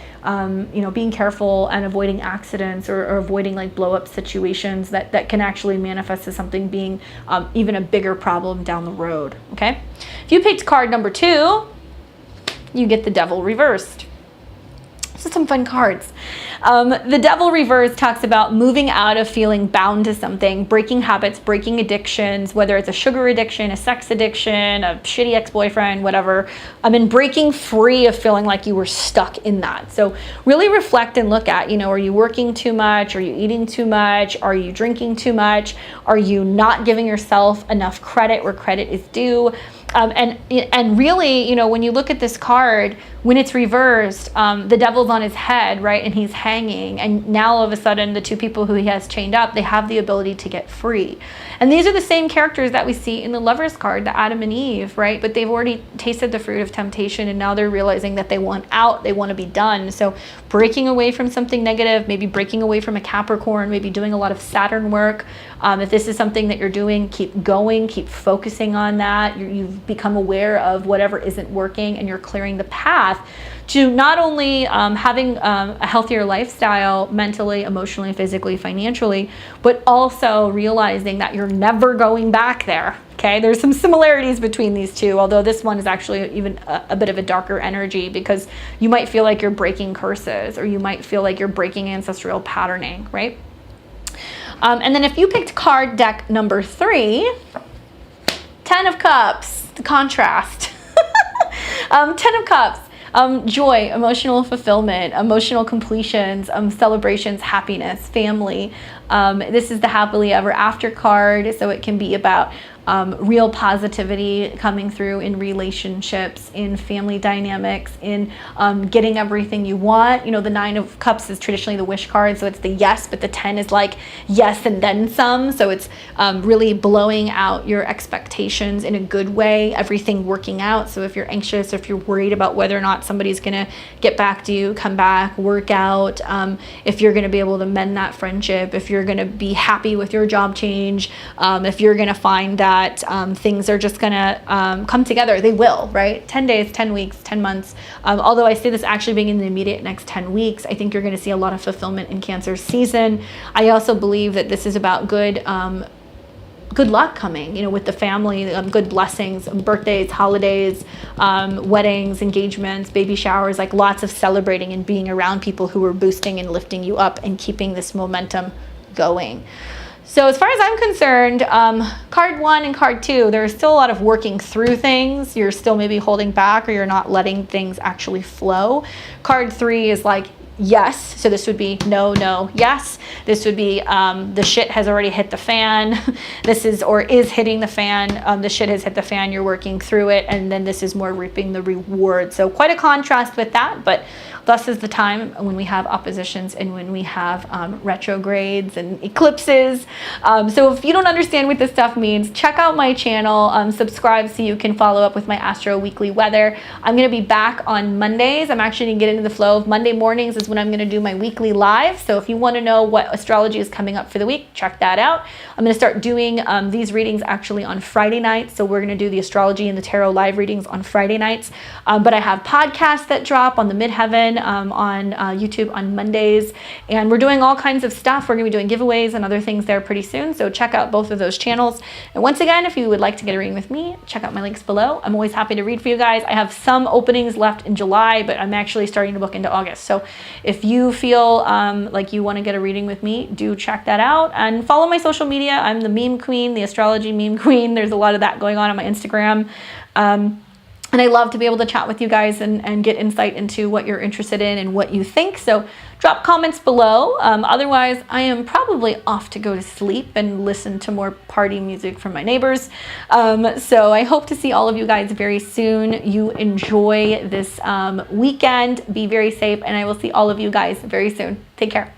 being careful and avoiding accidents or avoiding like blow up situations that can actually manifest as something being even a bigger problem down the road. Okay. If you picked card number 2, you get the Devil reversed. So some fun cards. The Devil reverse talks about moving out of feeling bound to something, breaking habits, breaking addictions, whether it's a sugar addiction, a sex addiction, a shitty ex-boyfriend, whatever. And breaking free of feeling like you were stuck in that. So really reflect and look at, are you working too much? Are you eating too much? Are you drinking too much? Are you not giving yourself enough credit where credit is due? And really, when you look at this card, when it's reversed, the devil's on his head, right? And he's hanging. And now all of a sudden, the 2 people who he has chained up, they have the ability to get free. And these are the same characters that we see in the Lovers card, the Adam and Eve, right? But they've already tasted the fruit of temptation, and now they're realizing that they want out, they want to be done. So breaking away from something negative, maybe breaking away from a Capricorn, maybe doing a lot of Saturn work. If this is something that you're doing, keep going, keep focusing on that. You've become aware of whatever isn't working, and you're clearing the path to not only having a healthier lifestyle mentally, emotionally, physically, financially, but also realizing that you're never going back there. Okay, there's some similarities between these two, although this one is actually even a bit of a darker energy, because you might feel like you're breaking curses, or you might feel like you're breaking ancestral patterning, right? And then if you picked card deck number 3, 10 of Cups, the contrast. 10 of Cups. Joy, emotional fulfillment, emotional completions, celebrations, happiness, family. This is the happily ever after card, so it can be about real positivity coming through in relationships, in family dynamics, in getting everything you want. The 9 of Cups is traditionally the wish card, so it's the yes, but the 10 is like yes and then some. So it's really blowing out your expectations in a good way, everything working out. So if you're anxious, if you're worried about whether or not somebody's gonna get back to you, come back, work out, if you're gonna be able to mend that friendship, if you're gonna be happy with your job change, if you're gonna find that things are just gonna come together, they will, right? 10 days, 10 weeks, 10 months. Although I see this actually being in the immediate next 10 weeks, I think you're gonna see a lot of fulfillment in Cancer season. I also believe that this is about good luck coming, with the family, good blessings, birthdays, holidays, weddings, engagements, baby showers, like lots of celebrating and being around people who are boosting and lifting you up and keeping this momentum going. So as far as I'm concerned, card 1 and card 2, there's still a lot of working through things. You're still maybe holding back, or you're not letting things actually flow. Card 3 is like, yes. So this would be no, yes. This would be the shit has already hit the fan. This is hitting the fan. The shit has hit the fan. You're working through it. And then this is more reaping the reward. So quite a contrast with that, but thus is the time when we have oppositions and when we have retrogrades and eclipses. So if you don't understand what this stuff means, check out my channel, subscribe so you can follow up with my Astro Weekly Weather. I'm going to be back on Mondays. I'm actually going to get into the flow of Monday mornings is when I'm going to do my weekly live. So if you want to know what astrology is coming up for the week, check that out. I'm going to start doing these readings actually on Friday nights. So we're going to do the astrology and the tarot live readings on Friday nights. But I have podcasts that drop on the Midheaven on YouTube on Mondays. And we're doing all kinds of stuff. We're going to be doing giveaways and other things there pretty soon. So check out both of those channels. And once again, if you would like to get a reading with me, check out my links below. I'm always happy to read for you guys. I have some openings left in July, but I'm actually starting to book into August. So if you feel like you want to get a reading with me, do check that out and follow my social media. I'm the meme queen, the astrology meme queen. There's a lot of that going on my Instagram. And I love to be able to chat with you guys and get insight into what you're interested in and what you think. So drop comments below. Otherwise, I am probably off to go to sleep and listen to more party music from my neighbors. So I hope to see all of you guys very soon. You enjoy this weekend. Be very safe, and I will see all of you guys very soon. Take care.